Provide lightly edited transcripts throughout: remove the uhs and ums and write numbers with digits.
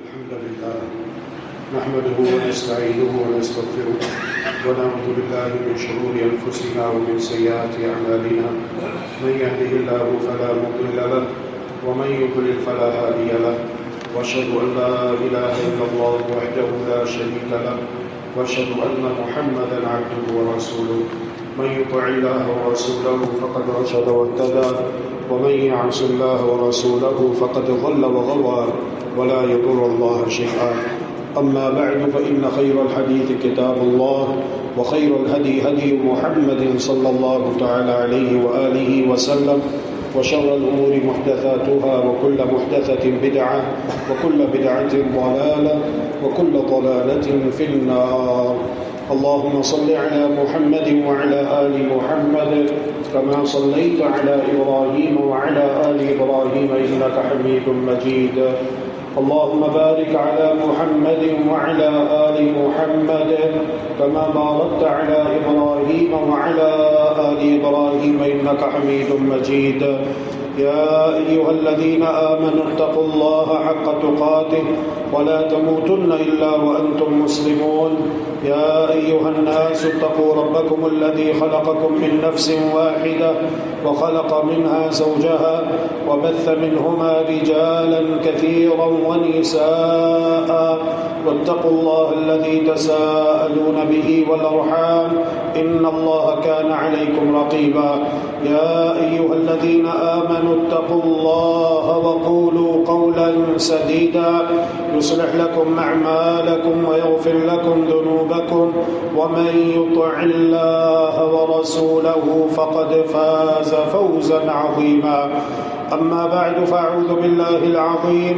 الحمد لله نحمده ونستعينه ونستغفره ونعوذ بالله من شرور أنفسنا ومن سيئات أعمالنا من يهده الله فلا مضل له ومن يضلل فلا هادي له وأشهد أن لا إله إلا الله وحده لا شريك له وأشهد أن محمدا عبده ورسوله من يطع الله ورسوله فقد رشد واهتدى ومن يعص الله ورسوله فقد ضل وغوى ولا يضر الله شيئا. أما بعد فإن خير الحديث كتاب الله وخير الهدي هدي محمد صلى الله تعالى عليه وآله وسلم وشر الأمور محدثاتها وكل محدثة بدعة وكل بدعة ضلالة وكل ضلالة في النار. اللهم صل على محمد وعلى آل محمد كما صليت على إبراهيم وعلى آل إبراهيم إنك حميد مجيد. اللهم بارك على محمد وعلى آل محمد كما باركت على إبراهيم وعلى آل إبراهيم إنك حميد مجيد. يا أيها الذين آمنوا اتقوا الله حق تقاته ولا تموتن إلا وأنتم مسلمون. يا أيها الناس اتقوا ربكم الذي خلقكم من نفس واحدة وخلق منها زوجها وبث منهما رجالا كثيرا ونساء واتقوا الله الذي تساءلون به والأرحام إن الله كان عليكم رقيبا. يا أيها الذين آمنوا اتقوا الله وقولوا قولا سديدا يصلح لكم أعمالكم ويغفر لكم ذنوبكم ومن يطع الله ورسوله فقد فاز فوزا عظيما. أما بعد فأعوذ بالله العظيم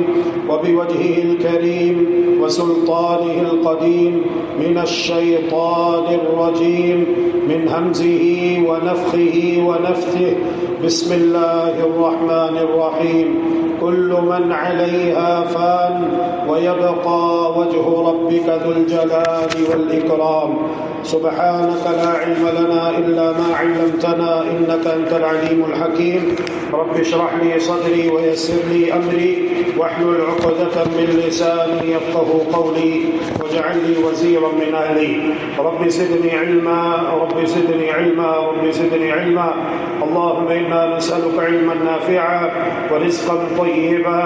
وبوجهه الكريم وسلطانه القديم من الشيطان الرجيم من همزه ونفخه ونفثه. بسم الله الرحمن الرحيم. كل من عليها فان ويبقى وجه ربك ذو الجلال والإكرام. سبحانك لا علم لنا إلا ما علمتنا إنك أنت العليم الحكيم. رب اشرح لي صدري ويسر لي أمري واحلل عقدة من لساني يفقه قولي واجعل لي وزيرا من أهلي. رب زدني علما رب زدني علما رب زدني علما. اللهم إنا نسألك علما نافعا ورزقا طيبا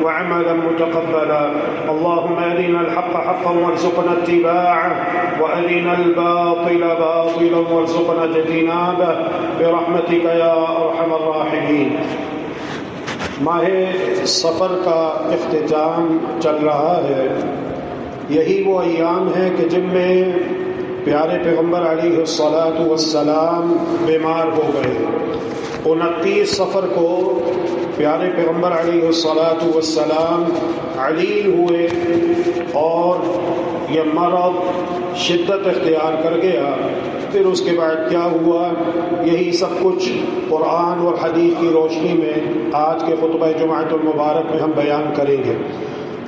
وعملا متقبلا. اللهم أرنا الحق حقا وارزقنا اتباعه وأرنا الباطل باطلا وارزقنا اجتنابه برحمتك يا أرحم الراحمين. ماہ سفر کا اختتام چل رہا ہے. یہی وہ ایام ہیں کہ جن میں پیارے پیغمبر علیہ الصلاۃ والسلام بیمار ہو گئے. 29 سفر کو پیارے پیغمبر علیہ الصلاۃ والسلام علیل ہوئے اور یہ مرض شدت اختیار کر گیا. پھر اس کے بعد کیا ہوا، یہی سب کچھ قرآن اور حدیث کی روشنی میں آج کے خطبہ جمعۃ المبارک میں ہم بیان کریں گے.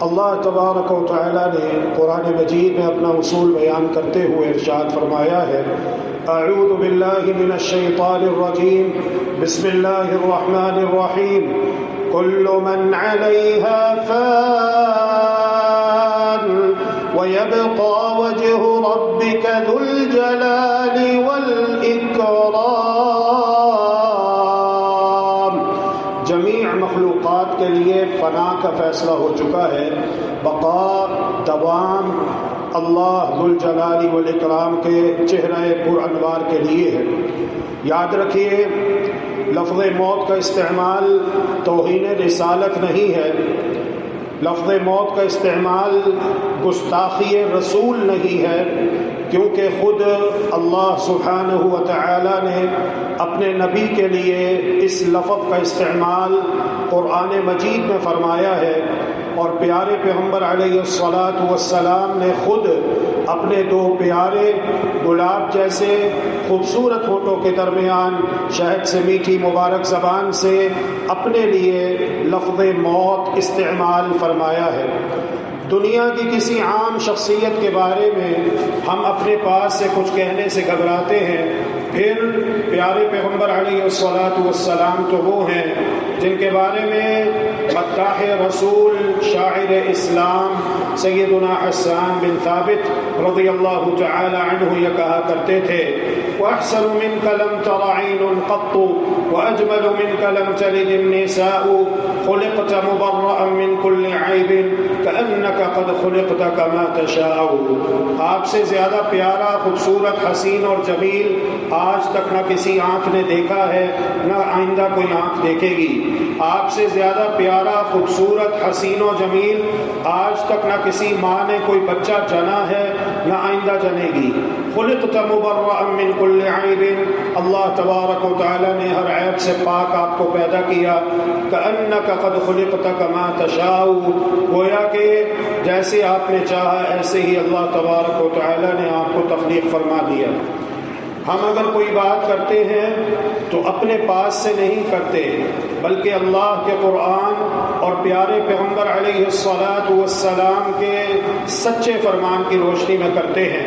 اللہ تبارک و تعالی نے قرآن مجید میں اپنا اصول بیان کرتے ہوئے ارشاد فرمایا ہے: اعوذ باللہ من الشیطان الرجیم بسم اللہ الرحمن الرحیم. کل من علیہا فان وَيَبْقَى وَجْهُ رَبِّكَ ذُو الْجَلَالِ وَالْإِكْرَامِ. جمیع مخلوقات کے لیے فنا کا فیصلہ ہو چکا ہے. بقا، دوام اللہ ذو الجلال والاکرام کے چہرہ پر انوار کے لیے ہے. یاد رکھیے، لفظ موت کا استعمال توہین رسالت نہیں ہے. لفظ موت کا استعمال گستاخی رسول نہیں ہے، کیونکہ خود اللہ سبحانہ و تعالی نے اپنے نبی کے لیے اس لفظ کا استعمال قرآن مجید میں فرمایا ہے. اور پیارے پیغمبر علیہ الصلاۃ والسلام نے خود اپنے دو پیارے گلاب جیسے خوبصورت ہونٹوں کے درمیان شہد سے میٹھی مبارک زبان سے اپنے لیے لفظ موت استعمال فرمایا ہے. دنیا کی کسی عام شخصیت کے بارے میں ہم اپنے پاس سے کچھ کہنے سے گھبراتے ہیں، پھر پیارے پیغمبر علیہ الصلاۃ والسلام تو وہ ہیں جن کے بارے میں مداح رسول شاعر اسلام سیدنا حسان بن ثابت رضی اللہ تعالی عنہ یہ کہا کرتے تھے، وَأَحْسَنُ مِنْكَ لَمْ تَرَ عَيْنٌ قَطُّ وَأَجْمَلُ مِنْكَ لَمْ تَلِدِ النِّسَاءُ خُلِقْتَ مُبَرَّأً مِنْ كُلِّ عَيْبٍ كَأَنَّكَ قَدْ خُلِقْتَ كَمَا تَشَاءُ۔ آپ سے زیادہ پیارا، خوبصورت، حسین اور جمیل آج تک نہ کسی آنکھ نے دیکھا ہے، نہ آئندہ کوئی آنکھ دیکھے گی۔ آپ سے زیادہ پیارا، خوبصورت، حسین و جمیل آج تک نہ کسی ماں نے کوئی بچہ جنا ہے، نہ آئندہ جنے گی۔ خلقت مبرأ من کل عیب، اللہ تبارک و تعالی نے ہر عیب سے پاک آپ کو پیدا کیا۔ کأنک قد خلقت کما تشاء، گویا کہ جیسے آپ نے چاہا ایسے ہی اللہ تبارک و تعالی نے آپ کو تخلیق فرما دیا۔ ہم اگر کوئی بات کرتے ہیں تو اپنے پاس سے نہیں کرتے، بلکہ اللہ کے قرآن اور پیارے پیغمبر علیہ الصلاۃ والسلام کے سچے فرمان کی روشنی میں کرتے ہیں۔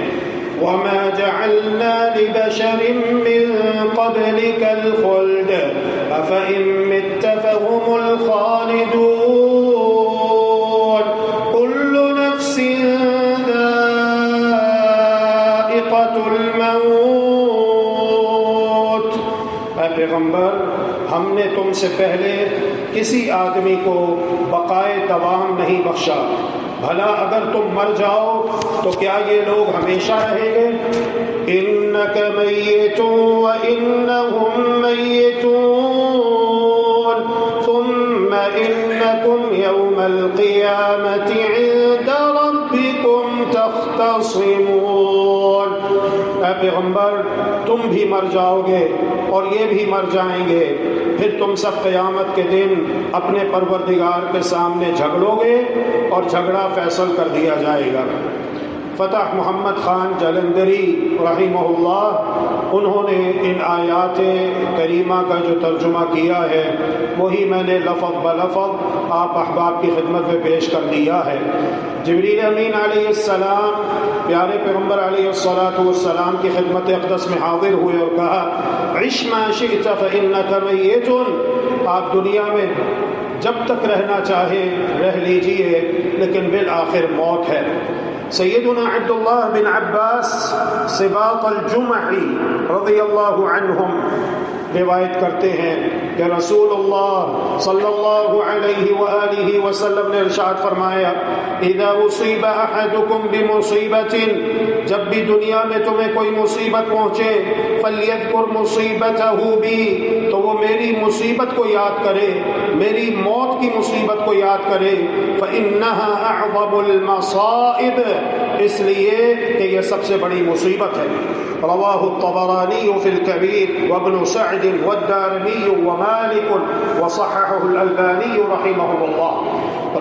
وَمَا جَعَلْنَا لِبَشَرٍ مِّن قَبْلِكَ الْخُلْدَ أَفَإِن مِّتَّ فَهُمُ الْخَالِدُونَ كُلُّ نَفْسٍ ذَائِقَةُ الْمَوْتِ۔ اے پیغمبر، ہم نے تم سے پہلے کسی آدمی کو بقائے دوام نہیں بخشا، بھلا اگر تم مر جاؤ تو کیا یہ لوگ ہمیشہ رہیں گے؟ انک میت وانہم میتون ثم انکم یوم القیامت عند ربکم تختصمون۔ اے پیغمبر، تم بھی مر جاؤ گے اور یہ بھی مر جائیں گے، پھر تم سب قیامت کے دن اپنے پروردگار کے سامنے جھگڑو گے اور جھگڑا فیصل کر دیا جائے گا۔ فتح محمد خان جلندری رحمہ اللہ، انہوں نے ان آیات کریمہ کا جو ترجمہ کیا ہے وہی میں نے لفظ بلفظ آپ احباب کی خدمت میں پیش کر دیا ہے۔ جبریل امین علیہ السلام پیارے پیغمبر علیہ الصلاۃ والسلام کی خدمت اقدس میں حاضر ہوئے اور کہا، عش ما شئت فإنک میت، آپ دنیا میں جب تک رہنا چاہیں رہ لیجئے، لیکن بالآخر موت ہے۔ سیدنا عبداللہ بن عباس سباط الجمحی رضی اللہ عنہم روایت کرتے ہیں کہ رسول اللہ صلی اللہ علیہ وآلہ وسلم نے ارشاد فرمایا، اذا اصیب احدکم بمصیبت، جب بھی دنیا میں تمہیں کوئی مصیبت پہنچے، فلیذکر مصیبتہ بی، تو وہ میری مصیبت کو یاد کرے، میری موت کی مصیبت کو یاد کرے، فإنہا اعظم المصائب، اس لیے کہ یہ سب سے بڑی مصیبت ہے۔ رواہ الطبرانی فی الکبیر وابن سعد والدارمی ومالک وصححہ الالبانی رحمہ اللہ۔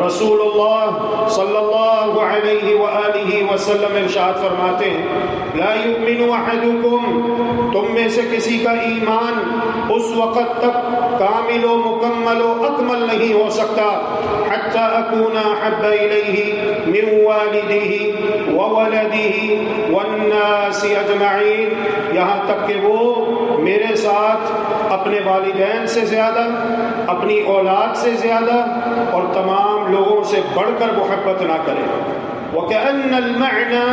رسول اللہ صلی اللہ علیہ وآلہ وسلم ارشاد فرماتے ہیں، لا یؤمن احدکم، تم میں سے کسی کا ایمان اس وقت تک کامل و مکمل و اکمل نہیں ہو سکتا، حتی اکون احب الیہ من والدہ وولدہ والناس اجمعین، یہاں تک کہ وہ میرے ساتھ اپنے والدین سے زیادہ، اپنی اولاد سے زیادہ اور تمام لوگوں سے بڑھ کر محبت نہ کرے۔ وَكَأَنَّ الْمَعْنَى،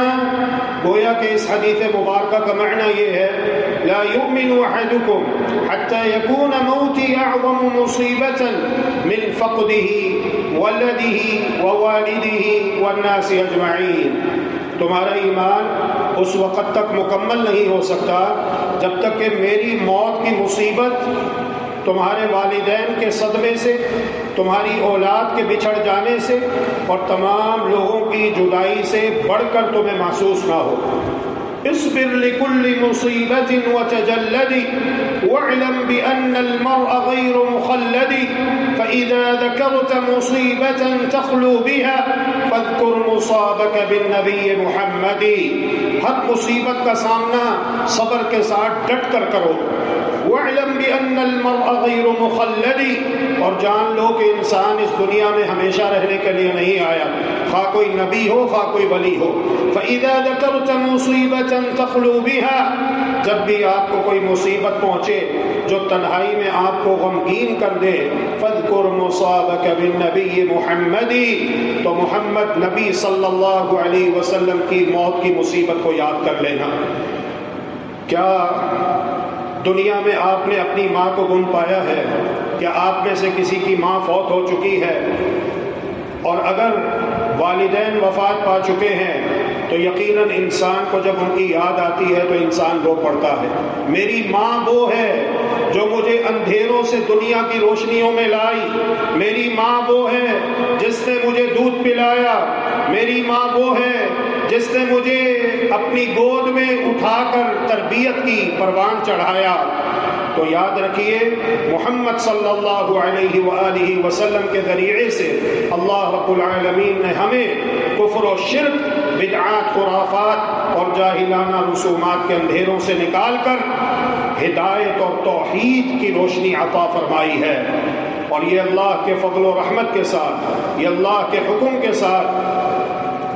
گویا کہ اس حدیث مبارکہ کا معنی یہ ہے، لا يؤمن احدكم حتى يكون موتي اعظم مصیبة من فقده ولده ووالده والناس اجمعین، تمہارا ایمان اس وقت تک مکمل نہیں ہو سکتا جب تک کہ میری موت کی مصیبت تمہارے والدین کے صدمے سے، تمہاری اولاد کے بچھڑ جانے سے اور تمام لوگوں کی جدائی سے بڑھ کر تمہیں محسوس نہ ہو۔ اصبر لكل مصيبة وتجلد واعلم بأن المرء غير مخلد فإذا ذكرت مصيبة تخلو بها فاذكر مصابك بالنبي محمد، ہر مصیبت کا سامنا صبر کے ساتھ ڈٹ کر کرو، وَاعْلَمْ بِأَنَّ الْمَرْءَ غَيْرُ مُخَلَّدٍ، اور جان لو کہ انسان اس دنیا میں ہمیشہ رہنے کے لیے نہیں آیا، خواہ کوئی نبی ہو خواہ کوئی ولی ہو۔ فَإِذَا ذَكَرْتَ مُصِيبَةً تَخْلُو بِهَا، جب بھی آپ کو کوئی مصیبت پہنچے جو تنہائی میں آپ کو غمگین کر دے، فَاذْكُرْ مُصَابَكَ بِالنَّبِيِّ مُحَمَّدٍ، تو محمد نبی صلی اللہ علیہ وسلم کی موت کی مصیبت کو یاد کر لینا۔ کیا دنیا میں آپ نے اپنی ماں کو گن پایا ہے؟ کیا آپ میں سے کسی کی ماں فوت ہو چکی ہے؟ اور اگر والدین وفات پا چکے ہیں تو یقیناً انسان کو جب ان کی یاد آتی ہے تو انسان رو پڑتا ہے۔ میری ماں وہ ہے جو مجھے اندھیروں سے دنیا کی روشنیوں میں لائی، میری ماں وہ ہے جس نے مجھے دودھ پلایا، میری ماں وہ ہے جس نے مجھے اپنی گود میں اٹھا کر تربیت کی، پروان چڑھایا۔ تو یاد رکھیے محمد صلی اللہ علیہ وآلہ وسلم کے ذریعے سے اللہ رب العالمین نے ہمیں کفر و شرک، بدعات، خرافات اور جاہلانہ رسومات کے اندھیروں سے نکال کر ہدایت اور توحید کی روشنی عطا فرمائی ہے، اور یہ اللہ کے فضل و رحمت کے ساتھ، یہ اللہ کے حکم کے ساتھ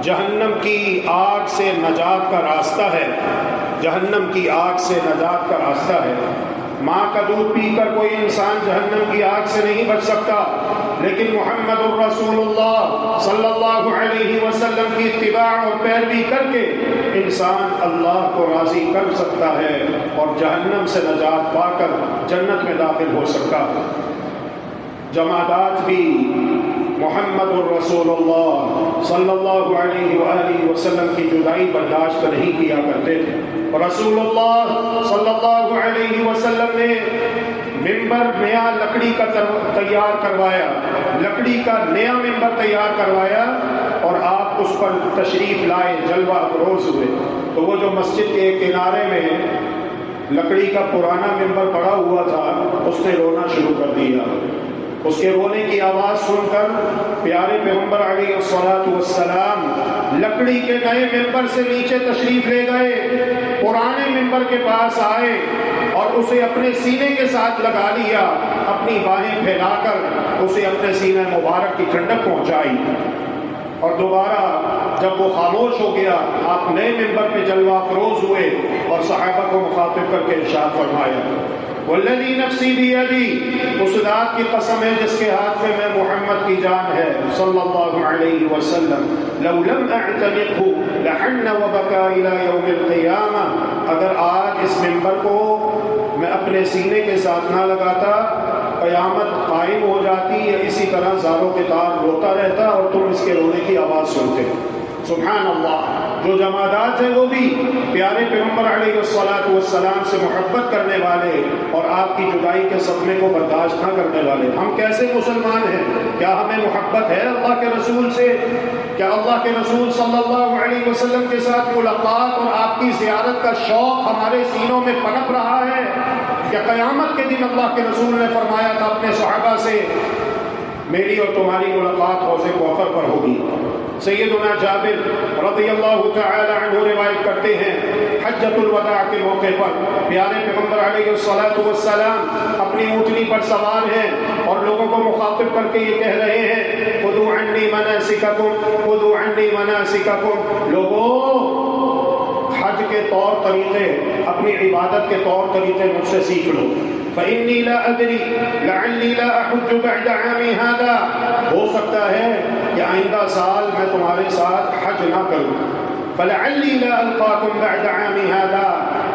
جہنم کی آگ سے نجات کا راستہ ہے، جہنم کی آگ سے نجات کا راستہ ہے۔ ماں کا دودھ پی کر کوئی انسان جہنم کی آگ سے نہیں بچ سکتا، لیکن محمد الرسول اللہ صلی اللہ علیہ وسلم کی اتباع اور پیروی کر کے انسان اللہ کو راضی کر سکتا ہے اور جہنم سے نجات پا کر جنت میں داخل ہو سکتا ہے۔ جمادات بھی محمد الرسول اللہ صلی اللہ علیہ وآلہ وسلم کی جدائی برداشت نہیں کیا کرتے تھے، اور رسول اللہ صلی اللہ علیہ وسلم نے ممبر نیا لکڑی کا تیار کروایا، لکڑی کا نیا ممبر تیار کروایا اور آپ اس پر تشریف لائے، جلوہ افروز ہوئے۔ تو وہ جو مسجد کے کنارے میں لکڑی کا پرانا ممبر پڑا ہوا تھا، اس نے رونا شروع کر دیا۔ اس کے رونے کی آواز سن کر پیارے پیغمبر علیہ الصلوۃ والسلام لکڑی کے نئے ممبر سے نیچے تشریف لے گئے، پرانے ممبر کے پاس آئے اور اسے اپنے سینے کے ساتھ لگا لیا، اپنی باہیں پھیلا کر اسے اپنے سینہ مبارک کی ٹھنڈک پہنچائی، اور دوبارہ جب وہ خاموش ہو گیا آپ نئے ممبر پہ جلوہ افروز ہوئے اور صحابہ کو مخاطب کر کے ارشاد فرمایا، والذی نفسی بیدی، اس ذات کی قسم ہے جس کے ہاتھ میں محمد کی جان ہے صلی اللہ علیہ وسلم، لو لم اعتنقہ لحن وبکا الی یوم القیامہ، اگر آج اس ممبر کو میں اپنے سینے کے ساتھ نہ لگاتا قیامت قائم ہو جاتی، یا اسی طرح زاروں کے تار روتا رہتا اور تم اس کے رونے کی آواز سنتے۔ سبحان اللہ، جو جمادات ہیں وہ بھی پیارے پیغمبر علیہ الصلوۃ والسلام سے محبت کرنے والے اور آپ کی جدائی کے صدمے کو برداشت نہ کرنے والے۔ ہم کیسے مسلمان ہیں؟ کیا ہمیں محبت ہے اللہ کے رسول سے؟ کیا اللہ کے رسول صلی اللہ علیہ وسلم کے ساتھ ملاقات اور آپ کی زیارت کا شوق ہمارے سینوں میں پنپ رہا ہے؟ کیا قیامت کے دن اللہ کے رسول نے فرمایا تھا اپنے صحابہ سے، میری اور تمہاری ملاقات حوض کوثر پر ہوگی؟ سیدنا جابر رضی اللہ تعالی عنہ روایت کرتے ہیں، حجۃ الوداع کے موقع پر پیارے پیغمبر علیہ الصلوۃ والسلام اپنی اونٹنی پر سوار ہیں اور لوگوں کو مخاطب کر کے یہ کہہ رہے ہیں، خذوا عنی مناسککم، خذوا عنی مناسککم، لوگوں حج کے طور طریقے، اپنی عبادت کے طور طریقے مجھ سے سیکھ لو۔ فإنی لا ادری لعلی لا احج بعد عامی ھذا، ہو سکتا ہے کہ آئندہ سال میں تمہارے ساتھ حج نہ کروں، فلعلی لا القاکم بعد عامی ھذا،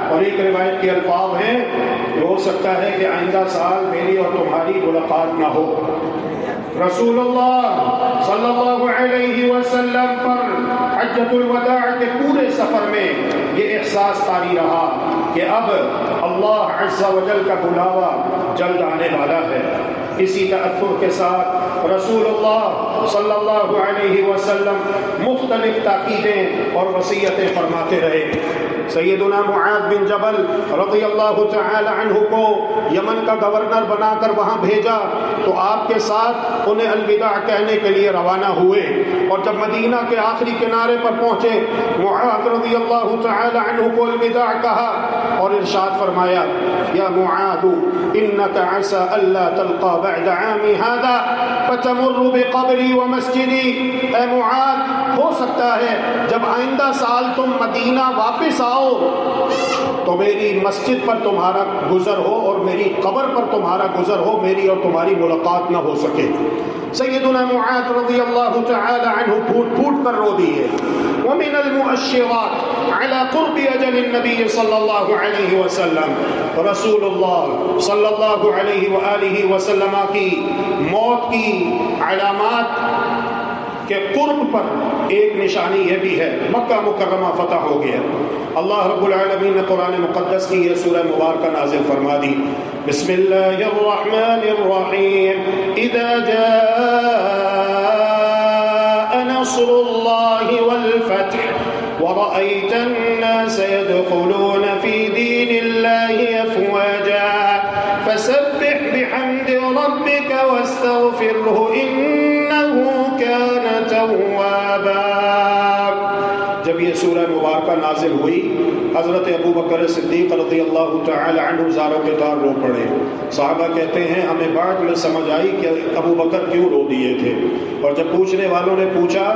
اور ایک روایت کے الفاظ ہیں ہو سکتا ہے کہ آئندہ سال میری اور تمہاری ملاقات نہ ہو۔ رسول اللہ صلی اللہ علیہ وسلم پر حجۃ الوداع کے پورے سفر میں یہ احساس طاری رہا کہ اب اللہ عز و جل کا بلاوا جلد آنے والا ہے۔ اسی تأثر کے ساتھ رسول اللہ صلی اللہ علیہ وسلم مختلف تاکیدیں اور وصیتیں فرماتے رہے۔ سیدنا معاذ بن جبل رضی اللہ تعالی عنہ کو یمن کا گورنر بنا کر وہاں بھیجا تو آپ کے ساتھ انہیں الوداع کہنے کے لیے روانہ ہوئے، اور جب مدینہ کے آخری کنارے پر پہنچے معاذ رضی اللہ تعالی عنہ کو الوداع کہا اور ارشاد فرمایا یا معاذ انک عسى الا تلقى بعد عامی هذا فتمر بقبری ومسجدی، اے معاذ ہو سکتا ہے جب آئندہ سال تم مدینہ واپس آؤ تو میری مسجد پر تمہارا گزر ہو اور میری قبر پر تمہارا گزر ہو، میری اور تمہاری ملاقات نہ ہو سکے۔ سیدنا معاذ رضی اللہ تعالی عنہ پھوٹ پھوٹ کر رو دیے۔ ومن المؤشرات على قرب اجل النبی صلی اللہ علیہ وسلم، رسول اللہ صلی اللہ علیہ وآلہ وسلم کی موت کی علامات کہ قرب پر ایک نشانی یہ بھی ہے، مکہ مکرمہ فتح ہو گیا۔ اللہ رب العالمین نے قرآن مقدس کی یہ سورہ مبارکہ نازل فرما دی۔ بسم اللہ الرحمن الرحیم، اذا جاء نصر اللہ والفتح ورأيت الناس يدخلون في دين الله أفواجا فسبح بحمد ربك واستغفره إنه كان توابا۔ جب یہ سورہ مبارکہ نازل ہوئی، حضرت ابو بکر صدیق رضی اللہ تعالی عنہ زاروں کے طور رو پڑے۔ صحابہ کہتے ہیں ہمیں بعد میں سمجھ آئی کہ ابو بکر کیوں رو دیے تھے، اور جب پوچھنے والوں نے پوچھا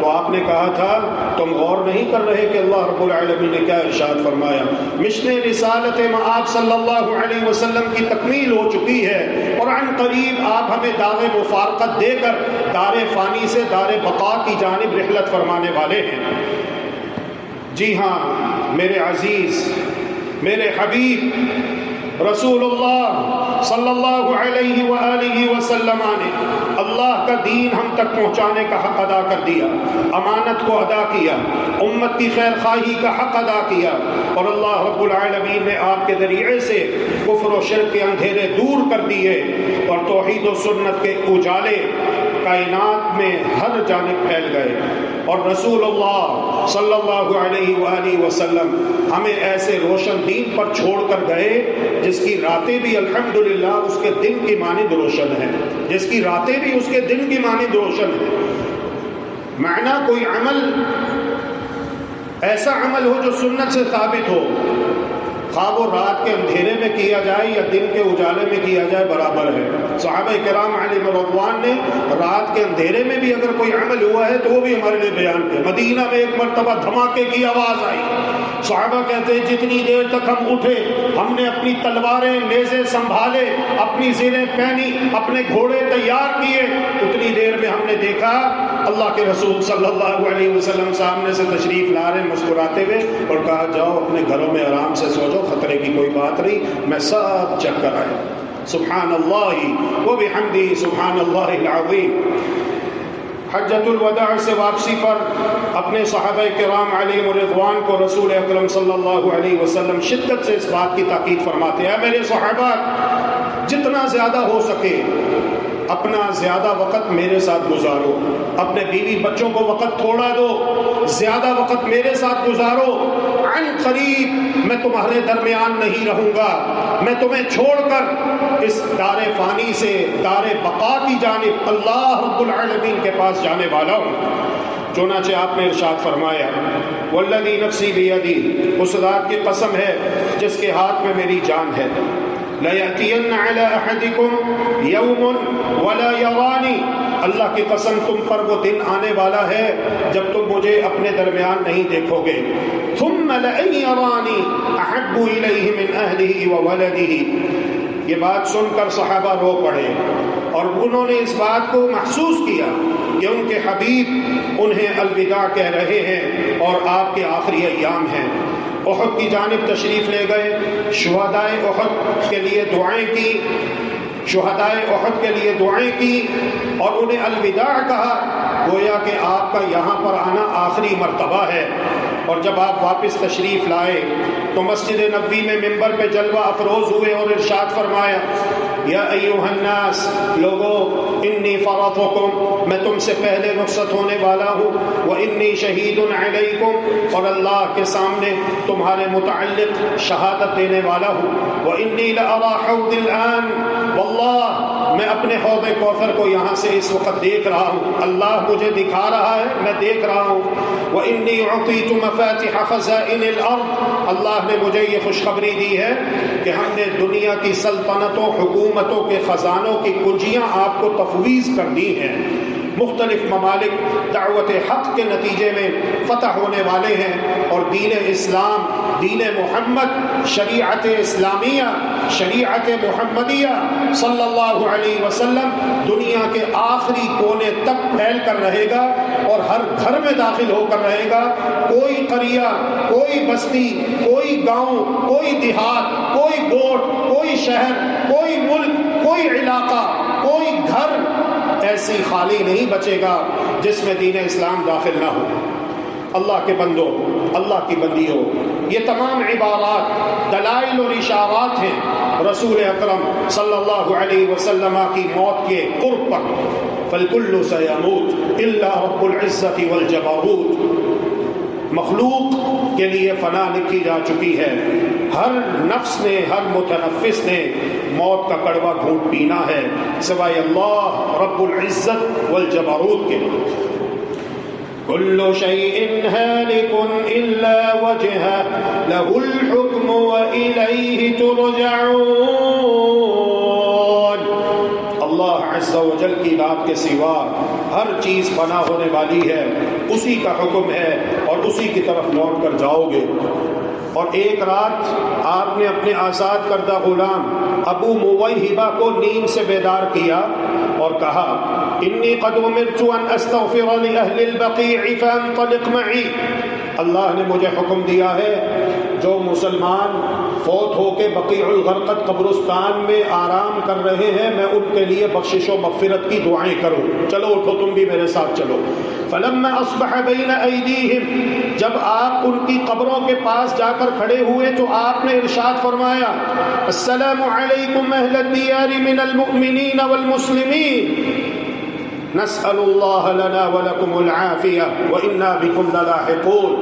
تو آپ نے کہا تھا تم غور نہیں کر رہے کہ اللہ رب العالمین نے کیا ارشاد فرمایا۔ مشن رسالت آپ صلی اللہ علیہ وسلم کی تکمیل ہو چکی ہے، اور عن قریب آپ ہمیں دار مفارقت دے کر دار فانی سے دار بقا کی جانب رحلت فرمانے والے ہیں۔ جی ہاں میرے عزیز، میرے حبیب رسول اللہ صلی اللہ علیہ وآلہ وسلم نے اللہ کا دین ہم تک پہنچانے کا حق ادا کر دیا، امانت کو ادا کیا، امت کی خیر خواہی کا حق ادا کیا، اور اللہ رب العالمین نے آپ کے ذریعے سے کفر و شرک کے اندھیرے دور کر دیے، اور توحید و سنت کے اجالے کائنات میں ہر جانب پھیل گئے۔ اور رسول اللہ صلی اللہ علیہ وآلہ وسلم ہمیں ایسے روشن دین پر چھوڑ کر گئے جس کی راتیں بھی الحمدللہ اس کے دن کی مانند روشن ہیں، جس کی راتیں بھی اس کے دن کی مانند روشن ہیں۔ معنی کوئی عمل ایسا عمل ہو جو سنت سے ثابت ہو، خواہ وہ رات کے اندھیرے میں کیا جائے یا دن کے اجالے میں کیا جائے برابر ہے۔ صحابہ کرام علیہم رضوان نے رات کے اندھیرے میں بھی اگر کوئی عمل ہوا ہے تو وہ بھی ہمارے لیے بیان کیا۔ مدینہ میں ایک مرتبہ دھماکے کی آواز آئی، صحابہ کہتے ہیں جتنی دیر تک ہم اٹھے ہم نے اپنی تلواریں نیزے سنبھالے، اپنی زیریں پہنی، اپنے گھوڑے تیار کیے، اتنی دیر میں ہم نے دیکھا اللہ کے رسول صلی اللہ علیہ وسلم سامنے سے تشریف لا رہے مسکراتے ہوئے، اور کہا جاؤ اپنے گھروں میں آرام سے سو جاؤ، خطرے کی کوئی بات نہیں، میں سب چیک کر آیا۔ سبحان اللہ و بحمدہ سبحان اللہ العظیم۔ حجۃ الوداع سے واپسی پر اپنے صحابہ کرام علیہم رضوان کو رسول اکرم صلی اللہ علیہ وسلم شدت سے اس بات کی تاکید فرماتے ہیں، میرے صحابہ جتنا زیادہ ہو سکے اپنا زیادہ وقت میرے ساتھ گزارو، اپنے بیوی بچوں کو وقت تھوڑا دو، زیادہ وقت میرے ساتھ گزارو، عن قریب میں تمہارے درمیان نہیں رہوں گا، میں تمہیں چھوڑ کر اس دار فانی سے دار بقا کی جانب اللہ رب العالمین کے پاس جانے والا ہوں۔ چنانچہ آپ نے ارشاد فرمایا والذی نفسی بیدی، اس ذات کی قسم ہے جس کے ہاتھ میں میری جان ہے، لَيَأْتِيَنَّ عَلَىٰ أَحَدِكُمْ يَوْمٌ وَلَا يَرَانِي، اللہ کی قسم تم پر وہ دن آنے والا ہے جب تم مجھے اپنے درمیان نہیں دیکھو گے، ثُمَّ لَأَن يَرَانِي أَحَبُّ إِلَيْهِ مِنْ أَهْلِهِ وَوَلَدِهِ۔ یہ بات سن کر صحابہ رو پڑے، اور انہوں نے اس بات کو محسوس کیا کہ ان کے حبیب انہیں الوداع کہہ رہے ہیں اور آپ کے آخری ایام ہیں۔ احد کی جانب تشریف لے گئے، شہدائے احد کے لیے دعائیں کی، شہدائے احد کے لیے دعائیں کی اور انہیں الوداع کہا، گویا کہ آپ کا یہاں پر آنا آخری مرتبہ ہے۔ اور جب آپ واپس تشریف لائے تو مسجد نبوی میں ممبر پہ جلوہ افروز ہوئے اور ارشاد فرمایا یا ایھا الناس، لوگو انی فرطکم، میں تم سے پہلے رخصت ہونے والا ہوں، وانی شہید علیکم، اور اللہ کے سامنے تمہارے متعلق شہادت دینے والا ہوں، وانی لأری حوض الآن، واللہ میں اپنے اپنے حوض کوثر کو یہاں سے اس وقت دیکھ رہا ہوں، اللہ مجھے دکھا رہا ہے، میں دیکھ رہا ہوں۔ وَإِنِّي أُعْطِيتُ مَفَاتِحَ خَزَائِنِ الْأَرْضِ، اللہ نے مجھے یہ خوشخبری دی ہے کہ ہم نے دنیا کی سلطنتوں، حکومتوں کے خزانوں کی کنجیاں آپ کو تفویض کر دی ہیں۔ مختلف ممالک دعوت حق کے نتیجے میں فتح ہونے والے ہیں، اور دین اسلام، دین محمد، شریعت اسلامیہ، شریعت محمدیہ صلی اللہ علیہ وسلم دنیا کے آخری کونے تک پھیل کر رہے گا اور ہر گھر میں داخل ہو کر رہے گا۔ کوئی قریہ، کوئی بستی، کوئی گاؤں، کوئی دیہات، کوئی گوٹ، کوئی شہر، کوئی ملک، کوئی علاقہ، کوئی گھر ایسی خالی نہیں بچے گا جس میں دین اسلام داخل نہ ہو۔ اللہ کے بندوں، اللہ کی بندیوں، یہ تمام عبارات دلائل اور اشارات ہیں رسول اکرم صلی اللہ علیہ وسلم کی موت کے قرب پر۔ فالکل سیموت الا رب العزت والجبروت، مخلوق کے لیے فنا لکھی جا چکی ہے، ہر نفس نے، ہر متنفس نے موت کا کڑوا گھونٹ پینا ہے سوائے اللہ رب العزت والجبروت کے۔ کل شیء ہالک الا وجہہ لہ الحکم والیہ ترجعون۔ اللہ عز و جل کی ذات کے سوا ہر چیز فنا ہونے والی ہے، اسی کا حکم ہے اور اسی کی طرف لوٹ کر جاؤ گے۔ اور ایک رات آپ نے اپنے آزاد کردہ غلام ابو مویہبہ کو نیند سے بیدار کیا اور کہا انی قد امرت ان استغفر لأہل البقیع فانطلق معی، اللہ نے مجھے حکم دیا ہے جو مسلمان فوت ہو کے بقیع الغرقد قبرستان میں آرام کر رہے ہیں میں ان کے لیے بخشش و مغفرت کی دعائیں کروں، چلو اٹھو تم بھی میرے ساتھ چلو۔ فلما اصبح بین ایدیہم، جب آپ ان کی قبروں کے پاس جا کر کھڑے ہوئے تو آپ نے ارشاد فرمایا السلام علیکم اہل الدیار من المؤمنین والمسلمین، نسأل اللہ لنا ولکم العافیہ وإنا بکم للاحقون۔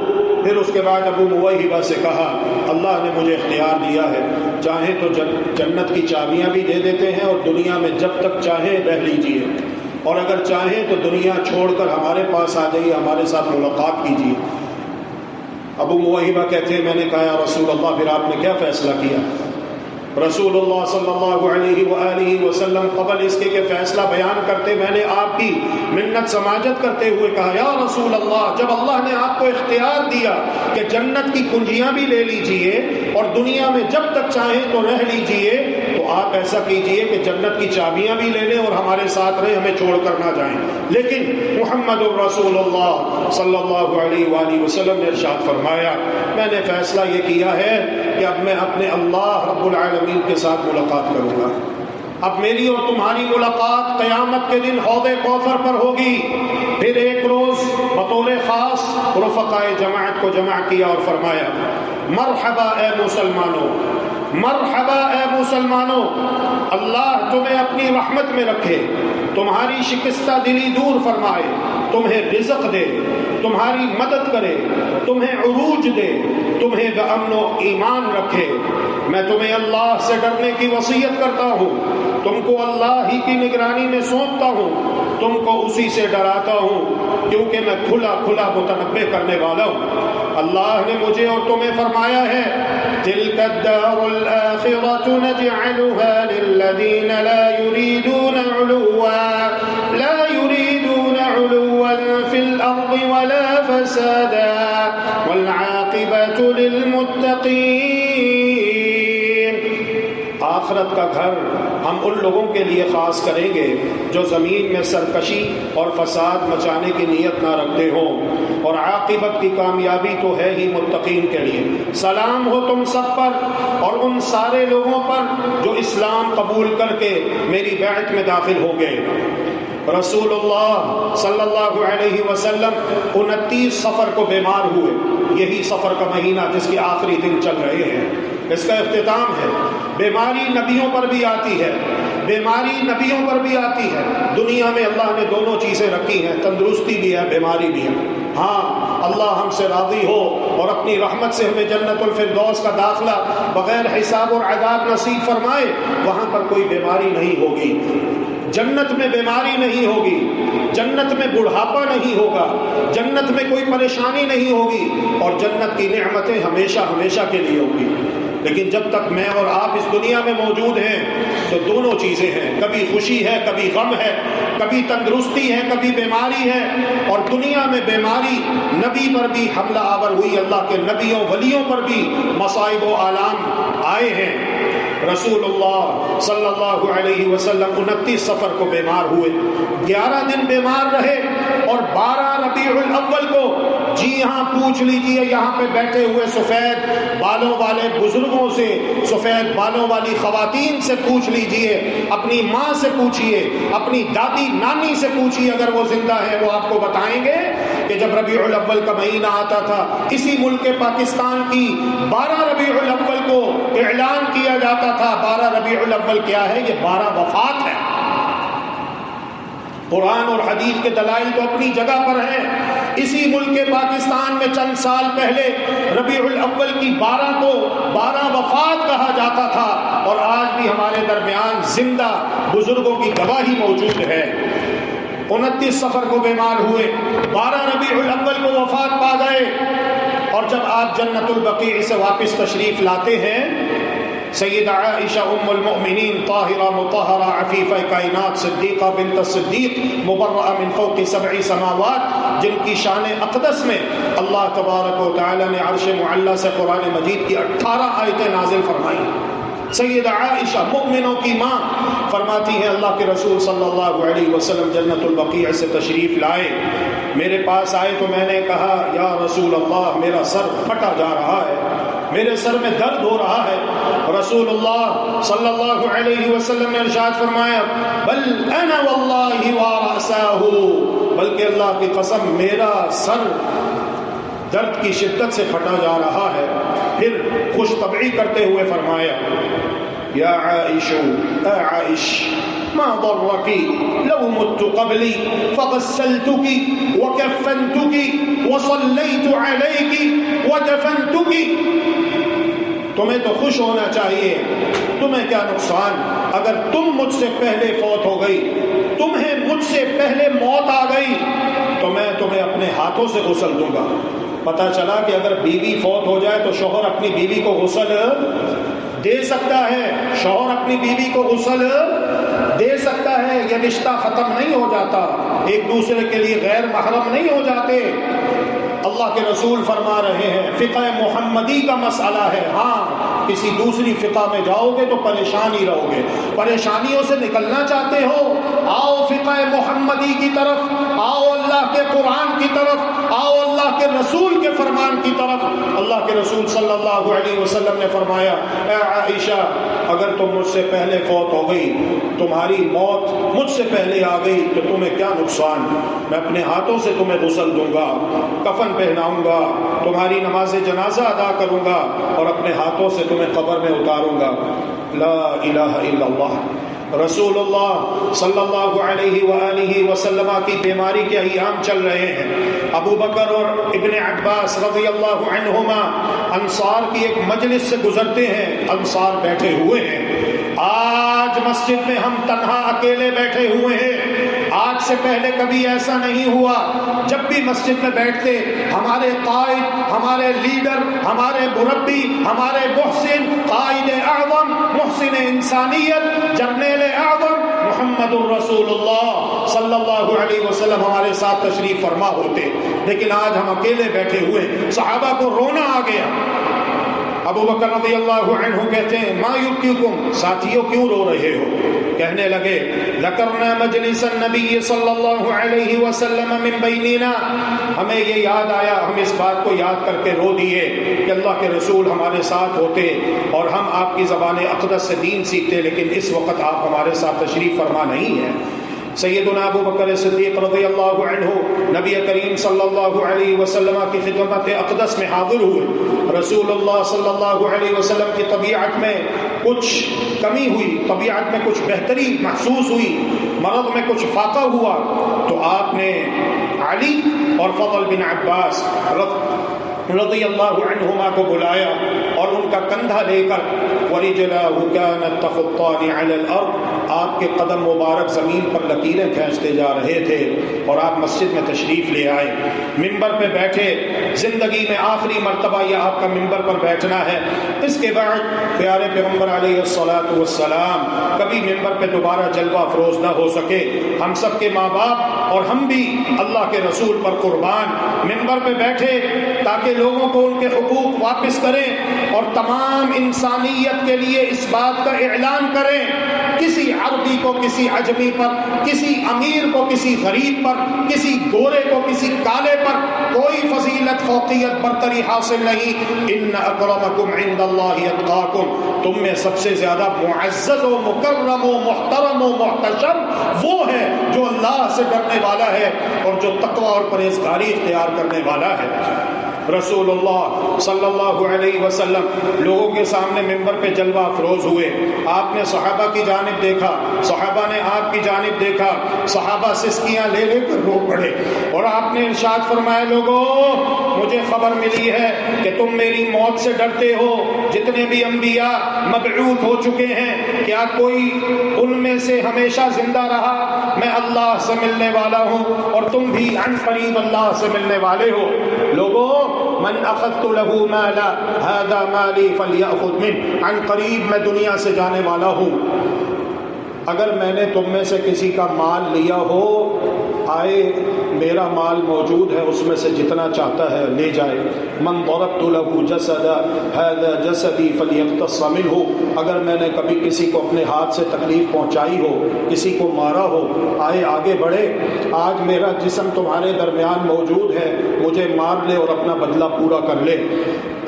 پھر اس کے بعد ابو مویہبہ سے کہا اللہ نے مجھے اختیار دیا ہے، چاہیں تو جنت کی چابیاں بھی دے دیتے ہیں اور دنیا میں جب تک چاہیں رہ لیجئے، اور اگر چاہیں تو دنیا چھوڑ کر ہمارے پاس آ جائیے، ہمارے ساتھ ملاقات کیجیے۔ ابو مویہبہ کہتے ہیں میں نے کہا یا رسول اللہ پھر آپ نے کیا فیصلہ کیا؟ رسول اللہ صلی اللہ علیہ وآلہ وسلم قبل اس کے کہ فیصلہ بیان کرتے میں نے آپ کی منت سماجت کرتے ہوئے کہا یا رسول اللہ جب اللہ نے آپ کو اختیار دیا کہ جنت کی کنجیاں بھی لے لیجئے اور دنیا میں جب تک چاہیں تو رہ لیجئے، تو آپ ایسا کیجئے کہ جنت کی چابیاں بھی لے لیں اور ہمارے ساتھ رہیں، ہمیں چھوڑ کر نہ جائیں۔ لیکن محمد الرسول اللہ صلی اللہ علیہ وآلہ وسلم نے ارشاد فرمایا میں نے فیصلہ یہ کیا ہے کہ اب میں اپنے اللہ رب العالمین کے ساتھ ملاقات کروں گا۔ اب میری اور تمہاری ملاقات قیامت کے دن حوض کوثر پر ہوگی۔ پھر ایک روز بطور خاص رفقائے جماعت کو جمع کیا اور فرمایا مرحبا اے مسلمانوں، مرحبا اے مسلمانوں، اللہ تمہیں اپنی رحمت میں رکھے، تمہاری شکستہ دلی دور فرمائے، تمہیں رزق دے، تمہاری مدد کرے، تمہیں عروج دے، تمہیں بامن و ایمان رکھے۔ میں تمہیں اللہ سے ڈرنے کی وصیت کرتا ہوں، تم کو اللہ ہی کی نگرانی میں سونپتا ہوں، تم کو اسی سے ڈراتا ہوں کیونکہ میں کھلا کھلا متنبہ کرنے والا ہوں۔ اللہ نے مجھے اور تمہیں فرمایا ہے تلک الدار الآخرة نجعلها للذین لا يريدون علوا في الأرض ولا فسادا والعاقبة للمتقین۔ آخرت کا گھر ہم ان لوگوں کے لیے خاص کریں گے جو زمین میں سرکشی اور فساد مچانے کی نیت نہ رکھتے ہوں، اور عاقبت کی کامیابی تو ہے ہی متقین کے لیے۔ سلام ہو تم سب پر اور ان سارے لوگوں پر جو اسلام قبول کر کے میری بیعت میں داخل ہوں گے۔ رسول اللہ صلی اللہ علیہ وسلم 29 صفر کو بیمار ہوئے، یہی صفر کا مہینہ جس کے آخری دن چل رہے ہیں، اس کا اختتام ہے۔ بیماری نبیوں پر بھی آتی ہے، بیماری نبیوں پر بھی آتی ہے۔ دنیا میں اللہ نے دونوں چیزیں رکھی ہیں، تندرستی بھی ہے، بیماری بھی ہے۔ ہاں اللہ ہم سے راضی ہو اور اپنی رحمت سے ہمیں جنت الفردوس کا داخلہ بغیر حساب اور عذاب نصیب فرمائے، وہاں پر کوئی بیماری نہیں ہوگی، جنت میں بیماری نہیں ہوگی، جنت میں بڑھاپا نہیں ہوگا، جنت میں کوئی پریشانی نہیں ہوگی، اور جنت کی نعمتیں ہمیشہ ہمیشہ کے لیے ہوگی۔ لیکن جب تک میں اور آپ اس دنیا میں موجود ہیں تو دونوں چیزیں ہیں، کبھی خوشی ہے، کبھی غم ہے، کبھی تندرستی ہے، کبھی بیماری ہے، اور دنیا میں بیماری نبی پر بھی حملہ آور ہوئی، اللہ کے نبیوں ولیوں پر بھی مصائب و آلام آئے ہیں۔ رسول اللہ صلی اللہ علیہ وسلم 29 صفر کو بیمار ہوئے، 11 دن بیمار رہے، اور 12 ربیع الاول کو، جی ہاں پوچھ لیجئے یہاں پہ بیٹھے ہوئے سفید بالوں والے بزرگوں سے، سفید بالوں والی خواتین سے پوچھ لیجئے، اپنی ماں سے پوچھئے، اپنی دادی نانی سے پوچھئے، اگر وہ زندہ ہے وہ آپ کو بتائیں گے کہ جب ربیع الاول کا مہینہ آتا تھا، اسی ملک پاکستان کی 12 ربیع الاول کو اعلان کیا جاتا تھا۔ 12 ربیع الاول کیا ہے؟ یہ 12 وفات ہے۔ قرآن اور حدیث کے دلائل تو اپنی جگہ پر ہیں۔ اسی ملک پاکستان میں چند سال پہلے ربیع الاول کی 12 کو 12 وفات کہا جاتا تھا، اور آج بھی ہمارے درمیان زندہ بزرگوں کی گواہی موجود ہے۔ 29 صفر کو بیمار ہوئے، 12 ربیع الاول کو وفات پا گئے، اور جب آپ جنت البقیع سے واپس تشریف لاتے ہیں، سیدہ عائشہ ام المؤمنین طاہرہ مطہرہ عفیفہ کائنات صدیقہ بنت الصدیق مبرأہ من فوق 7 سماوات، جن کی شان اقدس میں اللہ تبارک و تعالی نے عرش معلی سے قرآن مجید کی 18 آیتیں نازل فرمائیں۔ سیدہ عائشہ مومنوں کی ماں فرماتی ہیں اللہ کے رسول صلی اللہ علیہ وسلم جنت البقیع سے تشریف لائے، میرے پاس آئے تو میں نے کہا یا رسول اللہ میرا سر پھٹا جا رہا ہے، میرے سر میں درد ہو رہا ہے۔ رسول اللہ صلی اللہ علیہ وسلم نے ارشاد فرمایا بل انا واللہ ورأساہ، بلکہ اللہ کی قسم میرا سر درد کی شدت سے پھٹا جا رہا ہے۔ پھر خوش طبعی کرتے ہوئے فرمایا یا عائش اے عائش ما ضرك لو مت قبلي فغسلتك وكفنتك وصليت عليك ودفنتك، تمہیں تو خوش ہونا چاہیے، تمہیں کیا نقصان اگر تم مجھ سے پہلے فوت ہو گئی، تمہیں مجھ سے پہلے موت آ گئی تو میں تمہیں اپنے ہاتھوں سے غسل دوں گا۔ پتہ چلا کہ اگر بیوی فوت ہو جائے تو شوہر اپنی بیوی کو غسل دے سکتا ہے، شوہر اپنی بیوی کو غسل دے سکتا ہے، یہ رشتہ ختم نہیں ہو جاتا، ایک دوسرے کے لیے غیر محرم نہیں ہو جاتے۔ اللہ کے رسول فرما رہے ہیں فقہ محمدی کا مسئلہ ہے، ہاں کسی دوسری فقہ میں جاؤ گے تو پریشان ہی رہو گے، پریشانیوں سے نکلنا چاہتے ہو آؤ فقہ محمدی کی طرف، آؤ اللہ کے قرآن کی طرف، آؤ اللہ کے رسول کے فرمان کی طرف۔ اللہ کے رسول صلی اللہ علیہ وسلم نے فرمایا اے عائشہ اگر تم مجھ سے پہلے فوت ہو گئی، تمہاری موت مجھ سے پہلے آ گئی تو تمہیں کیا نقصان، میں اپنے ہاتھوں سے تمہیں غسل دوں گا، کفن پہناؤں گا، تمہاری نماز جنازہ ادا کروں گا، اور اپنے ہاتھوں سے تمہیں قبر میں اتاروں گا۔ لا الہ الا اللہ۔ رسول اللہ صلی اللہ علیہ وآلہ وسلم کی بیماری کے ایام چل رہے ہیں، ابو بکر اور ابن عباس رضی اللہ عنہما انصار کی ایک مجلس سے گزرتے ہیں، انصار بیٹھے ہوئے ہیں، آج مسجد میں ہم تنہا اکیلے بیٹھے ہوئے ہیں، آج سے پہلے کبھی ایسا نہیں ہوا، جب بھی مسجد میں بیٹھتے ہمارے قائد، ہمارے لیڈر، ہمارے مربی، ہمارے محسن، قائد اعظم، محسن انسانیت، جرنیل اعظم محمد الرسول اللہ صلی اللہ علیہ وسلم ہمارے ساتھ تشریف فرما ہوتے، لیکن آج ہم اکیلے بیٹھے ہوئے، صحابہ کو رونا آ گیا۔ ابو بکر رضی اللہ عنہ کہتے ہیں ما یبکیکم، ساتھیوں کیوں رو رہے ہو؟ کہنے لگے ذکرنا مجلس النبی صلی اللہ علیہ وسلم من بیننا، ہمیں یہ یاد آیا، ہم اس بات کو یاد کر کے رو دیے کہ اللہ کے رسول ہمارے ساتھ ہوتے اور ہم آپ کی زبان اقدس سے دین سیکھتے، لیکن اس وقت آپ ہمارے ساتھ تشریف فرما نہیں ہے۔ سیدنا ابو بکر صدیق رضی اللہ عنہ نبی کریم صلی اللہ علیہ وسلم کی خدمت اقدس میں حاضر ہوئے. رسول اللہ صلی اللہ علیہ وسلم کی طبیعت میں کچھ کمی ہوئی، طبیعت میں کچھ بہتری محسوس ہوئی، مرض میں کچھ فاقہ ہوا، تو آپ نے علی اور فضل بن عباس رضی اللہ عنہما کو بلایا اور ان کا کندھا لے کر وَرِجْلَاهُ كَانَتْ تَخُطَّانِ عَلَى الْأَرْضِ، آپ کے قدم مبارک زمین پر لکیریں کھینچتے جا رہے تھے اور آپ مسجد میں تشریف لے آئے، ممبر پہ بیٹھے. زندگی میں آخری مرتبہ یہ آپ کا ممبر پر بیٹھنا ہے. اس کے بعد پیارے پیغمبر علیہ الصلاۃ والسلام کبھی ممبر پہ دوبارہ جلوہ افروز نہ ہو سکے. ہم سب کے ماں باپ اور ہم بھی اللہ کے رسول پر قربان ممبر پہ بیٹھے تاکہ لوگوں کو ان کے حقوق واپس کریں اور تمام انسانیت کے لیے اس بات کا اعلان کریں، کسی عربی کو کسی عجمی پر، کسی امیر کو کسی غریب پر، کسی گورے کو کسی کالے پر کوئی فضیلت فوقیت برتری حاصل نہیں. ان اکرمکم عند اللہ اتقاکم، تم میں سب سے زیادہ معزز و مکرم و محترم و محتشم وہ ہے جو اللہ سے ڈرنے والا ہے اور جو تقوی اور پرہیزگاری اختیار کرنے والا ہے. رسول اللہ صلی اللہ علیہ وسلم لوگوں کے سامنے ممبر پہ جلوہ افروز ہوئے. آپ نے صحابہ کی جانب دیکھا، صحابہ نے آپ کی جانب دیکھا، صحابہ سسکیاں لے لے کر رو پڑے اور آپ نے ارشاد فرمایا، لوگوں مجھے خبر ملی ہے کہ تم میری موت سے ڈرتے ہو. جتنے بھی انبیاء مبعوث ہو چکے ہیں، کیا کوئی ان میں سے ہمیشہ زندہ رہا؟ میں اللہ سے ملنے والا ہوں اور تم بھی عن قریب اللہ سے ملنے والے ہو. لوگوں من اخذت له مالا هذا مالی فلیأخذ منه، عن قریب میں دنیا سے جانے والا ہوں. اگر میں نے تم میں سے کسی کا مال لیا ہو، آئے میرا مال موجود ہے، اس میں سے جتنا چاہتا ہے لے جائے. من ضربت له جسدا هذا جسدی فلیقتص منه، اگر میں نے کبھی کسی کو اپنے ہاتھ سے تکلیف پہنچائی ہو، کسی کو مارا ہو، آئے آگے بڑھے. آج میرا جسم تمہارے درمیان موجود ہے، مجھے مار لے اور اپنا بدلہ پورا کر لے.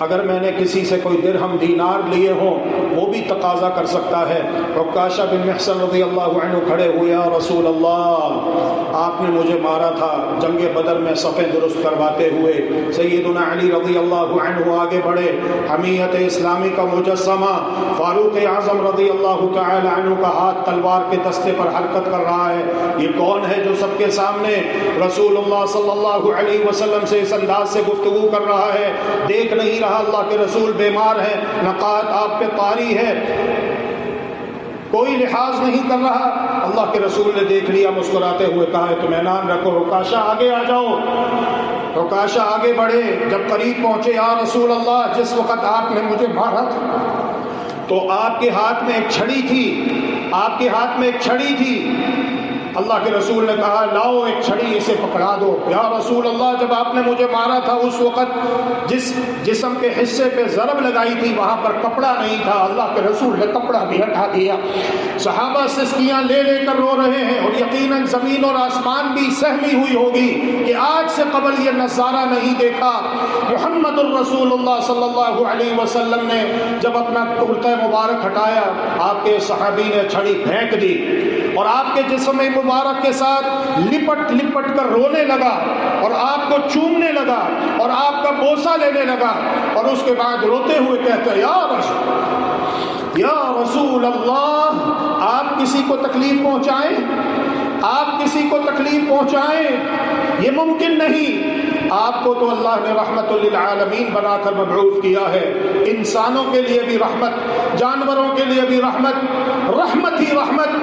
اگر میں نے کسی سے کوئی درہم دینار لیے ہوں، وہ بھی تقاضا کر سکتا ہے. عکاشہ بن محصن رضی اللہ عنہ کھڑے ہوئے، یا رسول اللہ آپ نے مجھے مارا تھا جنگ بدر میں صفیں درست کرواتے ہوئے. سیدنا علی رضی اللہ عنہ آگے بڑھے، حمیت اسلامی کا مجسمہ فاروق اعظم رضی اللہ تعالی عنہ کا ہاتھ تلوار کے دستے پر حرکت کر رہا ہے. یہ کون ہے جو سب کے سامنے رسول اللہ صلی اللہ علیہ وسلم سے اس انداز سے گفتگو کر رہا ہے؟ دیکھ نہیں رہا اللہ کے رسول بیمار ہے، نقاہت آپ پہ طاری ہے، کوئی لحاظ نہیں کر رہا. اللہ کے رسول نے دیکھ لیا، مسکراتے ہوئے کہا اطمینان رکھو، عکاشہ آگے آ جاؤ. عکاشہ آگے بڑھے، جب قریب پہنچے، یا رسول اللہ جس وقت آپ نے مجھے مارا تھا تو آپ کے ہاتھ میں ایک چھڑی تھی، آپ کے ہاتھ میں ایک چھڑی تھی. اللہ کے رسول نے کہا لاؤ ایک چھڑی، اسے پکڑا دو. یا رسول اللہ جب آپ نے مجھے مارا تھا اس وقت جس جسم کے حصے پہ ضرب لگائی تھی وہاں پر کپڑا نہیں تھا. اللہ کے رسول نے کپڑا بھی ہٹا دیا. صحابہ سسکیاں لے لے کر رو رہے ہیں اور یقیناً زمین اور آسمان بھی سہمی ہوئی ہوگی کہ آج سے قبل یہ نظارہ نہیں دیکھا. محمد الرسول اللہ صلی اللہ علیہ وسلم نے جب اپنا کرتہ مبارک ہٹایا، آپ کے صحابی نے چھڑی پھینک دی اور آپ کے جسم مبارک کے ساتھ لپٹ لپٹ کر رونے لگا اور آپ کو چومنے لگا اور آپ کا بوسہ لینے لگا اور اس کے بعد روتے ہوئے کہتے یا رسول اللہ آپ کسی کو تکلیف پہنچائیں، آپ کسی کو تکلیف پہنچائیں، یہ ممکن نہیں. آپ کو تو اللہ نے رحمت للعالمین بنا کر مبعوث کیا ہے، انسانوں کے لیے بھی رحمت، جانوروں کے لیے بھی رحمت، رحمت ہی رحمت.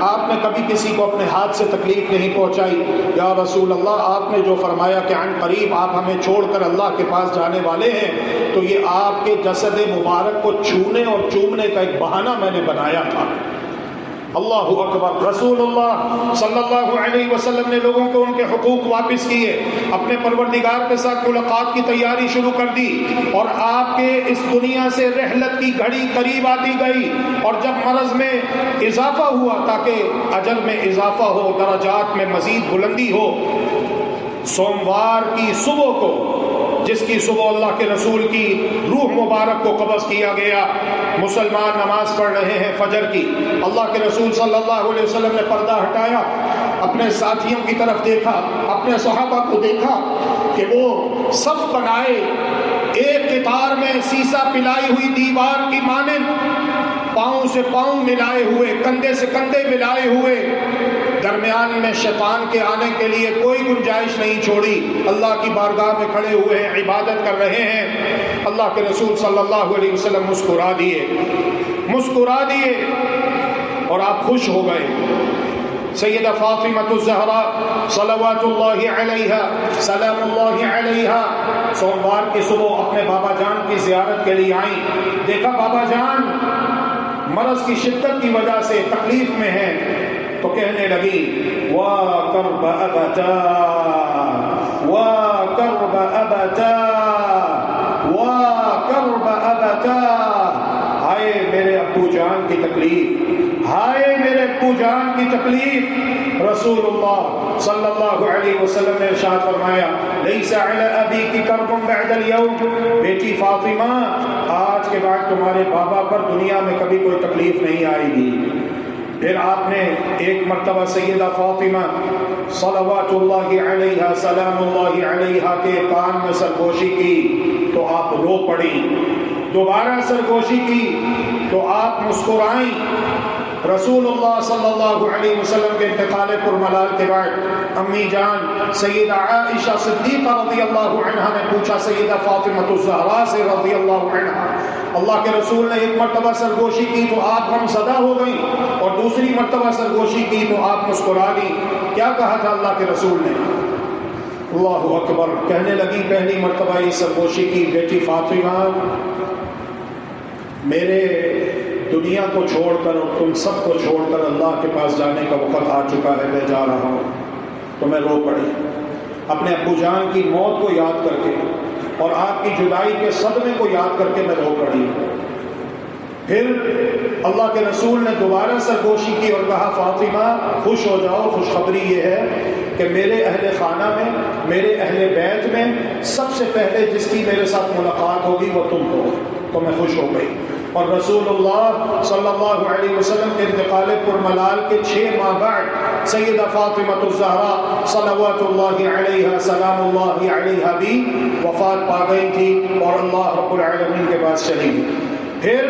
آپ نے کبھی کسی کو اپنے ہاتھ سے تکلیف نہیں پہنچائی. یا رسول اللہ آپ نے جو فرمایا کہ عن قریب آپ ہمیں چھوڑ کر اللہ کے پاس جانے والے ہیں، تو یہ آپ کے جسد مبارک کو چھونے اور چومنے کا ایک بہانہ میں نے بنایا تھا. اللہ اکبر. رسول اللہ صلی اللہ علیہ وسلم نے لوگوں کو ان کے حقوق واپس کیے، اپنے پروردگار کے ساتھ ملاقات کی تیاری شروع کر دی اور آپ کے اس دنیا سے رحلت کی گھڑی قریب آتی گئی. اور جب مرض میں اضافہ ہوا تاکہ اجل میں اضافہ ہو، درجات میں مزید بلندی ہو، سوموار کی صبح کو، جس کی صبح اللہ کے رسول کی روح مبارک کو قبض کیا گیا، مسلمان نماز پڑھ رہے ہیں فجر کی. اللہ کے رسول صلی اللہ علیہ وسلم نے پردہ ہٹایا اپنے ساتھیوں کی طرف دیکھا، اپنے صحابہ کو دیکھا کہ وہ صف بنائے ایک قطار میں سیسا پلائی ہوئی دیوار کی مانند، پاؤں سے پاؤں ملائے ہوئے، کندھے سے کندھے ملائے ہوئے، درمیان میں شیطان کے آنے کے لیے کوئی گنجائش نہیں چھوڑی، اللہ کی بارگاہ میں کھڑے ہوئے ہیں، عبادت کر رہے ہیں۔ اللہ کے رسول صلی اللہ علیہ وسلم مسکرا دیے اور آپ خوش ہو گئے۔ سیدہ فاطمہ الزہرا صلوات اللہ علیہا سلام اللہ علیہا سوموار کی صبح اپنے بابا جان کی زیارت کے لیے آئیں، دیکھا بابا جان مرض کی شدت کی وجہ سے تکلیف میں ہیں، تو کہنے لگی وا کرب ابتا وا کرب ابتا وا کرب ابتا، ہائے میرے ابو جان کی تکلیف، ہائے میرے ابو جان کی تکلیف۔ رسول اللہ صلی اللہ علیہ وسلم نے ارشاد فرمایا لیس علی ابیک کرب بعد اليوم، بیٹی فاطمہ آج کے بعد تمہارے بابا پر دنیا میں کبھی کوئی تکلیف نہیں آئے گی۔ پھر آپ نے ایک مرتبہ سیدہ فاطمہ صلوات اللہ علیہا سلام اللہ علیہا کے کان میں سرگوشی کی تو آپ رو پڑی، دوبارہ سرگوشی کی تو آپ مسکرائیں۔ رسول اللہ صلی اللہ علیہ وسلم کے انتقال پرملال کے بعد امی جان سیدہ عائشہ صدیقہ رضی اللہ عنہا نے پوچھا سیدہ فاطمہ الزہرا سے رضی اللہ عنہا، اللہ کے رسول نے ایک مرتبہ سرگوشی کی تو آپ ہم زدہ ہو گئیں اور دوسری مرتبہ سرگوشی کی تو آپ مسکرا دی، کیا کہا تھا اللہ کے رسول نے؟ اللہ اکبر، کہنے لگی پہلی مرتبہ یہ سرگوشی کی بیٹی فاطمہ میرے دنیا کو چھوڑ کر اور تم سب کو چھوڑ کر اللہ کے پاس جانے کا وقت آ چکا ہے، میں جا رہا ہوں۔ تو میں رو پڑی اپنے ابو جان کی موت کو یاد کر کے اور آپ کی جدائی کے صدمے کو یاد کر کے میں رو پڑی۔ پھر اللہ کے رسول نے دوبارہ سرگوشی کی اور کہا فاطمہ خوش ہو جاؤ، خوشخبری یہ ہے کہ میرے اہل خانہ میں، میرے اہل بیت میں سب سے پہلے جس کی میرے ساتھ ملاقات ہوگی وہ تم ہو۔ تو میں خوش ہو گئی۔ اور رسول اللہ صلی اللہ علیہ وسلم کے انتقال پرملال کے 6 ماہ بعد سیدہ فاطمہ الزہرا صلوات اللہ علیہا سلام اللہ علیہا بھی وفات پا گئی تھی اور اللہ رب العالمین کے پاس چلی گئی۔ پھر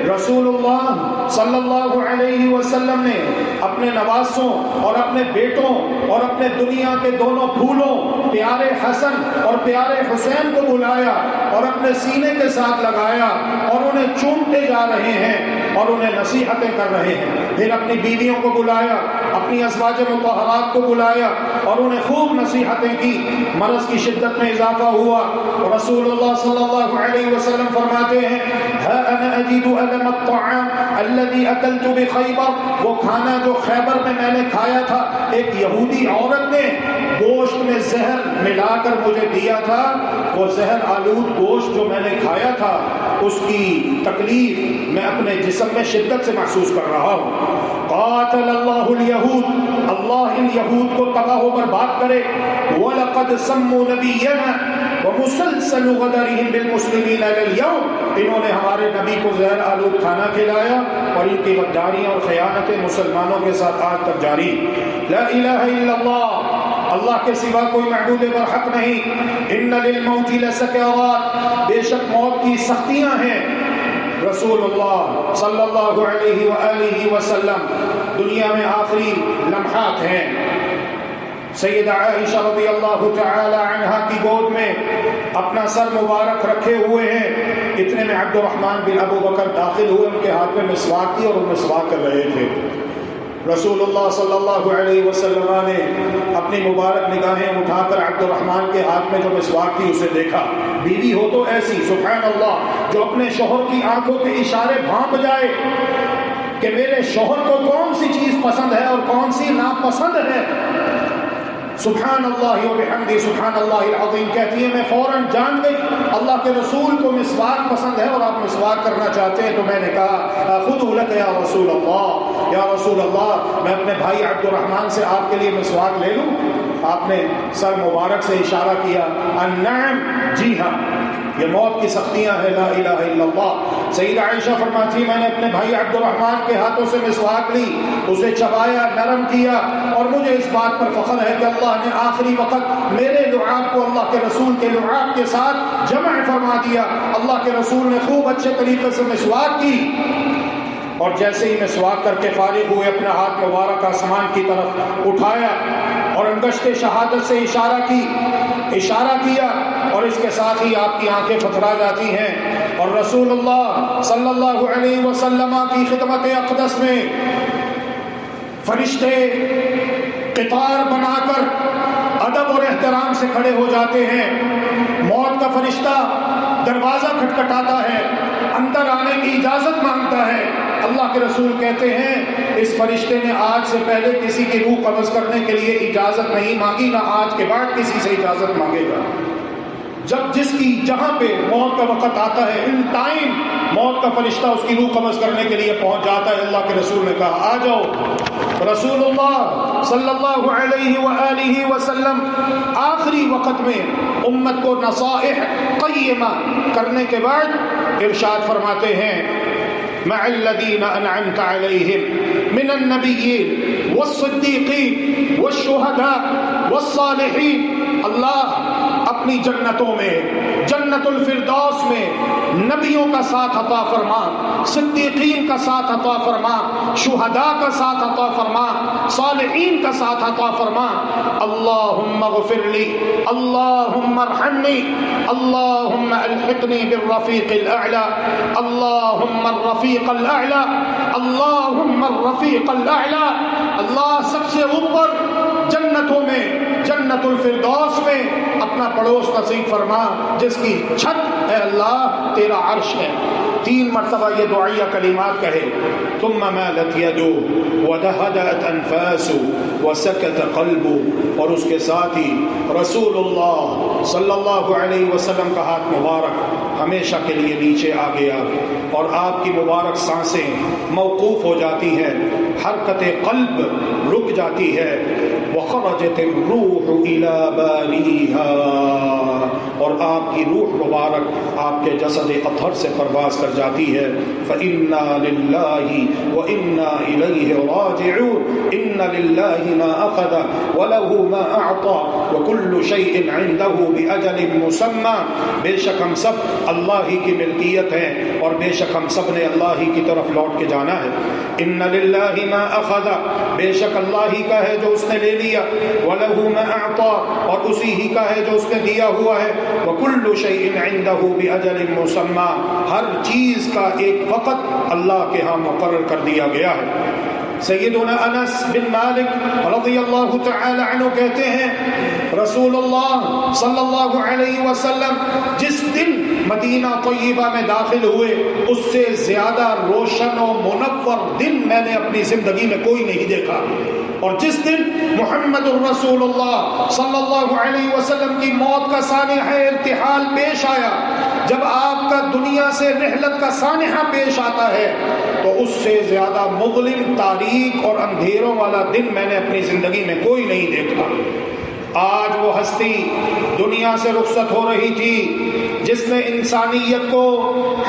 رسول اللہ صلی اللہ علیہ وسلم نے اپنے نواسوں اور اپنے بیٹوں اور اپنے دنیا کے دونوں پھولوں پیارے حسن اور پیارے حسین کو بلایا اور اپنے سینے کے ساتھ لگایا اور انہیں چومتے جا رہے ہیں اور انہیں نصیحتیں کر رہے ہیں۔ پھر اپنی بیویوں کو بلایا، اپنی ازواج مطہرات کو بلایا اور انہیں خوب نصیحتیں کی۔ مرض کی شدت میں اضافہ ہوا اور رسول اللہ صلی اللہ علیہ وسلم فرماتے ہیں ها انا اجد الم الطعام الذي اكلت بخیبر، وہ کھانا جو خیبر میں نے کھایا تھا، ایک یہودی عورت نے گوشت میں زہر ملا کر مجھے دیا تھا، وہ زہر آلود گوشت جو میں نے کھایا تھا اس کی تکلیف میں اپنے جسم میں شدت سے محسوس کر رہا ہوں۔ قاتل اللہ الیہود، اللہ ان یہود کو تباہ و برباد کرے۔ وَلَقَدْ سَمُّوا نَبِيَّنَا وَمُسَلْسَلُ غَدَرِهِمْ بِالْمُسْلِمِينَ إِلَى الْيَوْمِ، انہوں نے ہمارے نبی کو زہر آلود کھانا کھلایا اور ان کی غداریاں اور خیانتیں مسلمانوں کے ساتھ آج تک جاری۔ لا الہ الا اللہ، اللہ کے سوا کوئی معبود برحق نہیں۔ ان للموت لسکرات، بے شک موت کی سختیاں ہیں۔ رسول اللہ صلی اللہ علیہ وآلہ وسلم دنیا میں آخری لمحات ہیں۔ سیدہ عائشہ رضی اللہ تعالی عنہا کی گود میں اپنا سر مبارک رکھے ہوئے ہیں، اتنے میں عبد الرحمن بن ابو بکر داخل ہوئے، ان کے ہاتھ میں مسواک تھی اور وہ مسواک کر رہے تھے۔ رسول اللہ صلی اللہ علیہ وسلم نے اپنی مبارک نگاہیں اٹھا کر عبد الرحمن کے ہاتھ میں جو مسواک تھی اسے دیکھا۔ بیوی ہو تو ایسی سبحان اللہ جو اپنے شوہر کی آنکھوں کے اشارے بھانپ جائے کہ میرے شوہر کو کون سی چیز پسند ہے اور کون سی ناپسند ہے۔ سبحان اللہ و بحمدہ سبحان اللہ العظیم کہتی ہے، میں فوراً جان گئی اللہ کے رسول کو مسواک پسند ہے اور آپ مسواک کرنا چاہتے ہیں، تو میں نے کہا خود لک یا رسول اللہ، یا رسول اللہ میں اپنے بھائی عبد الرحمن سے آپ کے لیے مسواک لے لوں؟ آپ نے سر مبارک سے اشارہ کیا، النعم، جی ہاں۔ یہ موت کی سختیاں ہیں لا الہ الا اللہ۔ سیدہ عائشہ فرماتی میں نے اپنے بھائی عبد الرحمن کے ہاتھوں سے مسواک لی، اسے چبایا، نرم کیا، اور مجھے اس بات پر فخر ہے کہ اللہ نے آخری وقت میرے لعاب کو اللہ کے رسول کے لعاب کے ساتھ جمع فرما دیا۔ اللہ کے رسول نے خوب اچھے طریقے سے مسواک کی، اور جیسے ہی مسواک کر کے فارغ ہوئے اپنا ہاتھ مبارک آسمان کی طرف اٹھایا اور انگشت شہادت سے اشارہ کیا، اور اس کے ساتھ ہی آپ کی آنکھیں پتھرا جاتی ہیں، اور رسول اللہ صلی اللہ علیہ وسلم کی خدمت اقدس میں فرشتے قطار بنا کر ادب اور احترام سے کھڑے ہو جاتے ہیں۔ موت کا فرشتہ دروازہ کھٹکھٹاتا ہے، اندر آنے کی اجازت مانگتا ہے۔ اللہ کے رسول کہتے ہیں اس فرشتے نے آج سے پہلے کسی کی روح قبض کرنے کے لیے اجازت نہیں مانگی، نہ آج کے بعد کسی سے اجازت مانگے گا۔ جب جس کی جہاں پہ موت کا وقت آتا ہے، ان ٹائم موت کا فرشتہ اس کی روح قبض کرنے کے لیے پہنچ جاتا ہے۔ اللہ کے رسول نے کہا آ جاؤ۔ رسول اللہ صلی اللہ علیہ وآلہ وسلم آخری وقت میں امت کو نصائح قیمہ کرنے کے بعد ارشاد فرماتے ہیں مع الذین انعمت علیہم من النبیین والصدیقین والشہداء والصالحین۔ اللہ اپنی جنتوں میں، جنت الفردوس میں نبیوں کا ساتھ عطا فرما، صدیقین کا ساتھ عطا فرما، شہداء کا ساتھ عطا فرما، صالحین کا ساتھ عطا فرما۔ اللہم اغفر لی، اللہم ارحمنی، اللہم الحقنی بالرفیق الاعلی، اللہم الرفیق الاعلی، اللہم الرفیق الاعلی۔ اللہ سب سے اوپر جنتوں میں، جنت الفردوس میں اپنا پڑوس نصیب فرما جس کی چھت اے اللہ تیرا عرش ہے۔ 3 مرتبہ یہ دعائیہ کلمات کہے، ثم مالت یدو وهدأت انفاس وسکت قلب، اور اس کے ساتھ ہی رسول اللہ صلی اللہ علیہ وسلم کا ہاتھ مبارک ہمیشہ کے لیے نیچے آ گیا، اور آپ کی مبارک سانسیں موقوف ہو جاتی ہیں، حرکت قلب رک جاتی ہے، وخرجت الروح الى بانیہا، اور آپ کی روح مبارک آپ کے جسد اطہر سے پرواز کر جاتی ہے۔ فإنا للہ وإنا الیہ راجعون، ان للہ ما اخذ وله ما اعطى وكل شيء عنده بأجل مسمى۔ بے شک ہم سب اللہ ہی کی ملکیت ہیں، اور بے شک ہم سب نے اللہ ہی کی طرف لوٹ کے جانا ہے۔ ان للہ ما اخذ، بے شک اللہ ہی کا ہے جو اس نے لے لیا، وله ما اعطى، اور اسی ہی کا ہے جو اس نے دیا ہوا ہے، وكل شيء عنده بأجل مسمى، ہر چیز کا ایک وقت اللہ کے ہاں مقرر کر دیا گیا ہے۔ سیدنا انس بن مالک رضی اللہ تعالی عنہ کہتے ہیں رسول اللہ صلی اللہ علیہ وسلم جس دن مدینہ طیبہ میں داخل ہوئے اس سے زیادہ روشن و منور دن میں نے اپنی زندگی میں کوئی نہیں دیکھا، اور جس دن محمد الرسول اللہ صلی اللہ علیہ وسلم کی موت کا سانحہ ارتحال پیش آیا، جب آپ کا دنیا سے رحلت کا سانحہ پیش آتا ہے، تو اس سے زیادہ مظلم، تاریک اور اندھیروں والا دن میں نے اپنی زندگی میں کوئی نہیں دیکھا۔ آج وہ ہستی دنیا سے رخصت ہو رہی تھی جس نے انسانیت کو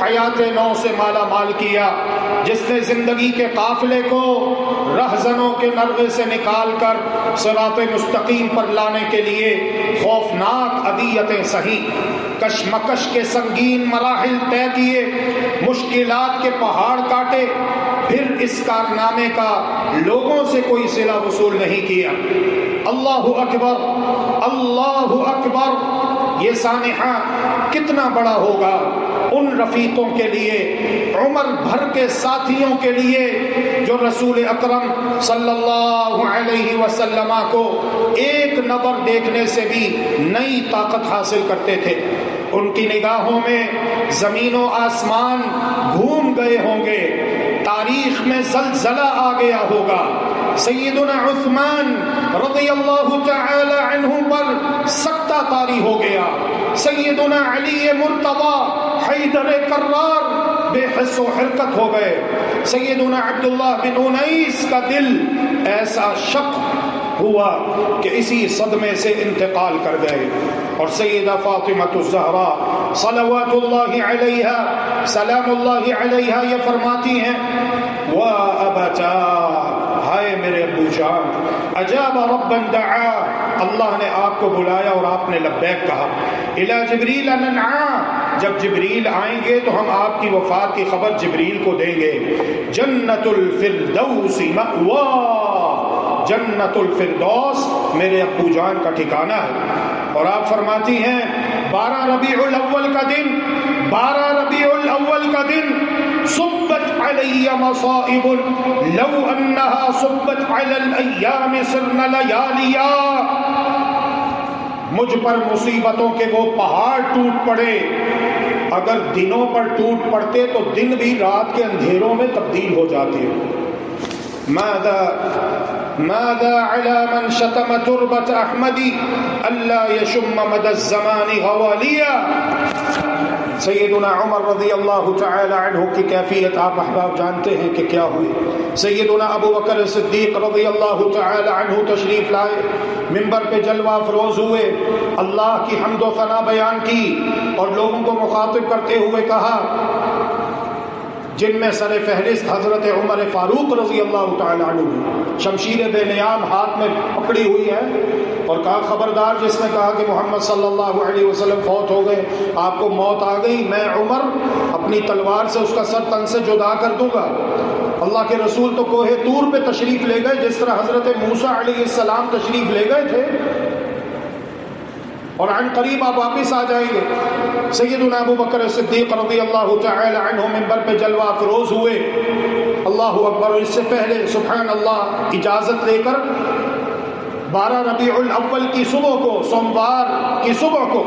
حیات نو سے مالا مال کیا، جس نے زندگی کے قافلے کو رہزنوں کے نرغے سے نکال کر صراط مستقیم پر لانے کے لیے خوفناک اذیتیں سہی، کشمکش کے سنگین مراحل طے کیے، مشکلات کے پہاڑ کاٹے، پھر اس کارنامے کا لوگوں سے کوئی صلہ وصول نہیں کیا۔ اللہ اکبر، اللہ اکبر، یہ سانحہ کتنا بڑا ہوگا ان رفیقوں کے لیے، عمر بھر کے ساتھیوں کے لیے جو رسول اکرم صلی اللہ علیہ وسلم کو ایک نظر دیکھنے سے بھی نئی طاقت حاصل کرتے تھے۔ ان کی نگاہوں میں زمین و آسمان گھوم گئے ہوں گے، تاریخ میں زلزلہ آ گیا ہوگا، سیدنا عثمان رضی اللہ تعالی عنہ پر سکتہ طاری ہو گیا، سیدنا علی مرتضی حیدر کرار بے حس و حرکت ہو گئے، سیدنا عبداللہ بن انیس کا دل ایسا شق ہوا کہ اسی صدمے سے انتقال کر گئے، اور سیدہ فاطمہ الزہرا صلوات اللہ علیہا سلام اللہ علیہا یہ فرماتی ہیں وَأَبَتَا ہائے میرے ابو جان اجاب ربا دعا اللہ نے آپ کو بلایا اور آپ نے لبیک کہا الی جبریل ننعا جب جبریل آئیں گے تو ہم آپ کی وفات کی خبر جبریل کو دیں گے جنت الفردوس مأوا جنت الفردوس میرے ابو جان کا ٹھکانہ ہے اور آپ فرماتی ہیں 12 ربیع الاول کا دن 12 ربیع الاول کا دن صبت علی مصائب لو انها صبت علی الایام صرن لیالیا مجھ پر مصیبتوں کے وہ پہاڑ ٹوٹ پڑے اگر دنوں پر ٹوٹ پڑتے تو دن بھی رات کے اندھیروں میں تبدیل ہو جاتے ہیں ماذا على من شتم تربة احمدی الا يشم مدى الزمان غوالیا سیدنا عمر رضی اللہ تعالی عنہ کی کیفیت آپ احباب جانتے ہیں کہ کیا ہوئی سیدنا ابو بکر صدیق رضی اللہ تعالی عنہ تشریف لائے منبر پہ جلوہ افروز ہوئے اللہ کی حمد و ثنا بیان کی اور لوگوں کو مخاطب کرتے ہوئے کہا جن میں سر فہرست حضرت عمر فاروق رضی اللہ تعالی عنہ شمشیر بے نیام ہاتھ میں پکڑی ہوئی ہے اور کہا خبردار جس نے کہا کہ محمد صلی اللہ علیہ وسلم فوت ہو گئے آپ کو موت آ گئی میں عمر اپنی تلوار سے اس کا سر تن سے جدا کر دوں گا اللہ کے رسول تو کوہ طور پہ تشریف لے گئے جس طرح حضرت موسیٰ علیہ السلام تشریف لے گئے تھے اور عن قریب آپ واپس آ جائیں گے سیدنا ابو بکر صدیق رضی اللہ تعالی عنہ منبر پہ جلوہ افروز ہوئے اللہ اکبر اس سے پہلے سبحان اللہ اجازت لے کر 12 ربیع الاول کی صبح کو سوموار کی صبح کو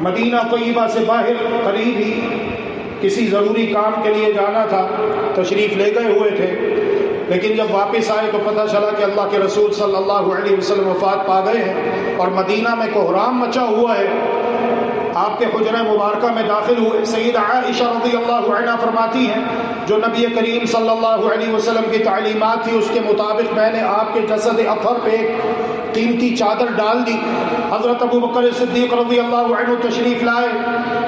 مدینہ طیبہ سے باہر قریب ہی کسی ضروری کام کے لیے جانا تھا تشریف لے گئے ہوئے تھے لیکن جب واپس آئے تو پتہ چلا کہ اللہ کے رسول صلی اللہ علیہ وسلم وفات پا گئے ہیں اور مدینہ میں کوہرام مچا ہوا ہے آپ کے حجرہ مبارکہ میں داخل ہوئے سیدہ عائشہ رضی اللہ عنہا فرماتی ہیں جو نبی کریم صلی اللہ علیہ وسلم کی تعلیمات تھی اس کے مطابق میں نے آپ کے جسد اطہر پہ ایک قیمتی چادر ڈال دی حضرت ابو بکر صدیق رضی اللہ عنہ تشریف لائے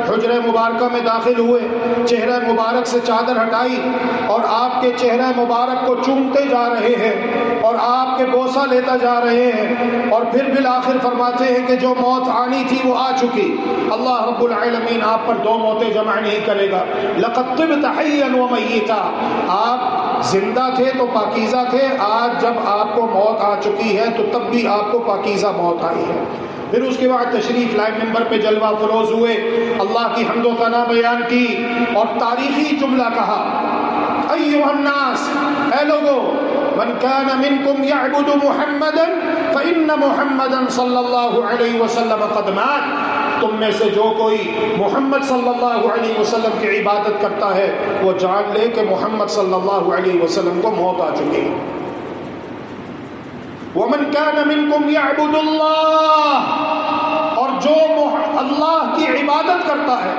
حجرہ مبارکہ میں داخل ہوئے چہرہ مبارک سے چادر ہٹائی اور آپ کے چہرہ مبارک کو چومتے جا رہے ہیں اور آپ کے بوسہ لیتا جا رہے ہیں اور پھر بالآخر فرماتے ہیں کہ جو موت آنی تھی وہ آ چکی اللہ رب العالمین آپ پر 2 موتیں جمع نہیں کرے گا لقد طبت حیا ومیتا آپ زندہ تھے تو پاکیزہ تھے آج جب آپ کو موت آ چکی ہے تو تب بھی آپ کو پاکیزہ موت آئی ہے پھر اس کے بعد تشریف لائے منبر پہ جلوہ فروز ہوئے اللہ کی حمد و ثنا بیان کی اور تاریخی جملہ کہا ایھا الناس اے لوگو من كان منكم يعبد محمدا فإن محمدا صلی اللہ علیہ وسلم قد مات تم میں سے جو کوئی محمد صلی اللہ علیہ وسلم کی عبادت کرتا ہے وہ جان لے کہ محمد صلی اللہ علیہ وسلم کو موت آ چکی ہے ومن كان منكم يعبد الله اور جو اللہ کی عبادت کرتا ہے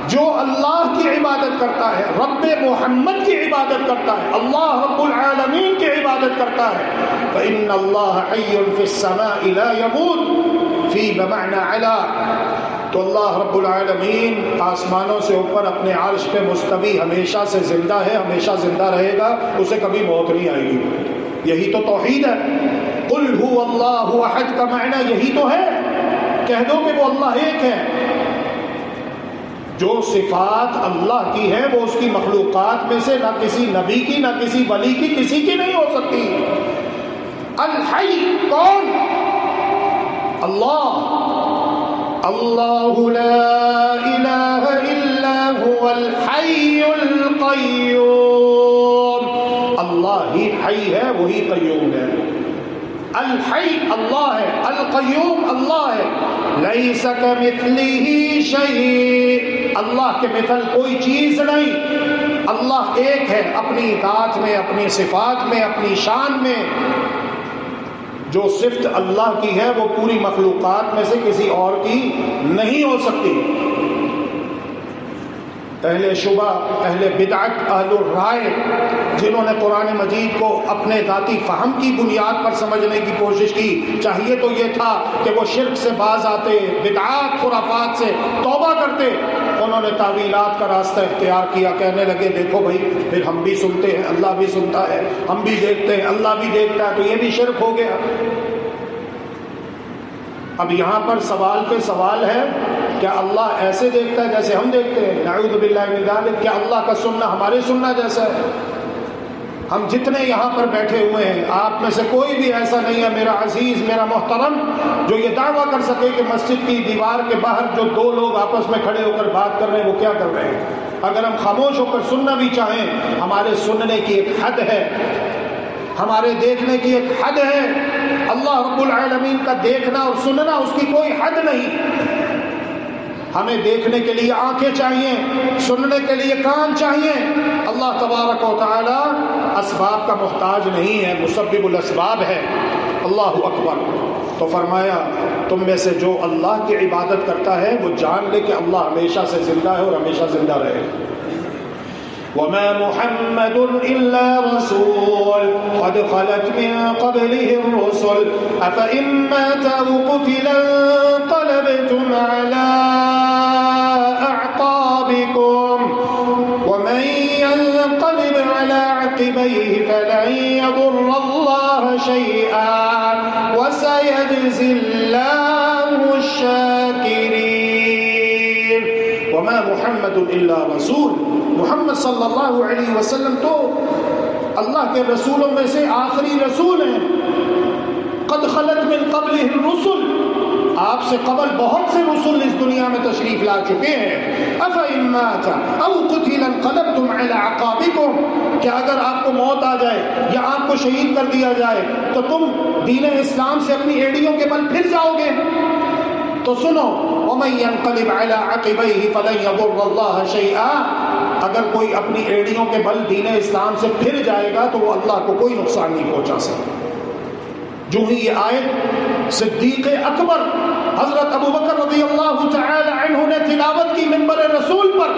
جو اللہ کی عبادت کرتا ہے رب محمد کی عبادت کرتا ہے اللہ رب العالمین کی عبادت کرتا ہے فإن الله حي في السماء لا يموت في بمعنى علا تو اللہ رب العالمین آسمانوں سے اوپر اپنے عرش پہ مستوی ہمیشہ سے زندہ ہے ہمیشہ زندہ رہے گا اسے کبھی موت نہیں آئے گی یہی تو توحید ہے قل هو اللہ احد کا معنی یہی تو ہے کہہ دو کہ وہ اللہ ایک ہے جو صفات اللہ کی ہیں وہ اس کی مخلوقات میں سے نہ کسی نبی کی نہ کسی ولی کی کسی کی نہیں ہو سکتی الحی کون اللہ اللہ لا الہ الا هو الحی القیوم اللہ ہی حی ہے وہی قیوم ہے الحی اللہ ہے القیوم اللہ ہے لیس کمثلہ شیء اللہ کے مثل کوئی چیز نہیں اللہ ایک ہے اپنی ذات میں اپنی صفات میں اپنی شان میں جو صفت اللہ کی ہے وہ پوری مخلوقات میں سے کسی اور کی نہیں ہو سکتی اہل شبہ، اہل بدعت، اہل الرائے، جنہوں نے قرآن مجید کو اپنے ذاتی فہم کی بنیاد پر سمجھنے کی کوشش کی، چاہیے تو یہ تھا کہ وہ شرک سے باز آتے، بدعات خرافات سے توبہ کرتے، انہوں نے تعویلات کا راستہ اختیار کیا، کہنے لگے دیکھو بھائی پھر ہم بھی سنتے ہیں اللہ بھی سنتا ہے، ہم بھی دیکھتے ہیں اللہ بھی دیکھتا ہے، تو یہ بھی شرک ہو گیا۔ اب یہاں پر سوال پہ سوال ہے، کیا اللہ ایسے دیکھتا ہے جیسے ہم دیکھتے ہیں؟ نعوذ باللہ من ذالک۔ کیا اللہ کا سننا ہمارے سننا جیسا ہے؟ ہم جتنے یہاں پر بیٹھے ہوئے ہیں، آپ میں سے کوئی بھی ایسا نہیں ہے میرا عزیز، میرا محترم، جو یہ دعویٰ کر سکے کہ مسجد کی دیوار کے باہر جو دو لوگ آپس میں کھڑے ہو کر بات کر رہے ہیں وہ کیا کر رہے ہیں۔ اگر ہم خاموش ہو کر سننا بھی چاہیں، ہمارے سننے کی ایک حد ہے، ہمارے دیکھنے کی ایک حد ہے۔ اللہ رب العالمین کا دیکھنا اور سننا، اس کی کوئی حد نہیں۔ ہمیں دیکھنے کے لیے آنکھیں چاہیے، سننے کے لیے کان چاہیے۔ اللہ تبارک و تعالی اسباب کا محتاج نہیں ہے، مسبب الاسباب ہے۔ اللہ اکبر۔ تو فرمایا تم میں سے جو اللہ کی عبادت کرتا ہے وہ جان لے کہ اللہ ہمیشہ سے زندہ ہے اور ہمیشہ زندہ رہے۔ وما محمد إلا رسول قد خلت من قبله الرسل أفإن مات أو قتل انقلبتم على أعقابكم ومن ينقلب على عقبيه فلن يضر الله شيئا وسيجزي الله الشاكرين۔ وما محمد إلا رسول، محمد صلی اللہ علیہ وسلم تو اللہ کے رسولوں میں سے آخری رسول ہیں۔ قد خلت من قبلہ الرسل، آپ سے قبل بہت سے رسول اس دنیا میں تشریف لا چکے ہیں۔ افإن مات او قتل انقلبتم على اعقابکم، کہ اگر آپ کو موت آ جائے یا آپ کو شہید کر دیا جائے تو تم دین اسلام سے اپنی ایڑیوں کے بل پھر جاؤ گے؟ تو سنو، ومن ينقلب على عقبيه فلن يضر الله شيئا، اگر کوئی اپنی ایڑیوں کے بل دین اسلام سے پھر جائے گا تو وہ اللہ کو کوئی نقصان نہیں پہنچا سکتا۔ جو ہی یہ آیت صدیق اکبر حضرت ابوبکر رضی اللہ تعالی عنہ نے تلاوت کی منبر رسول پر،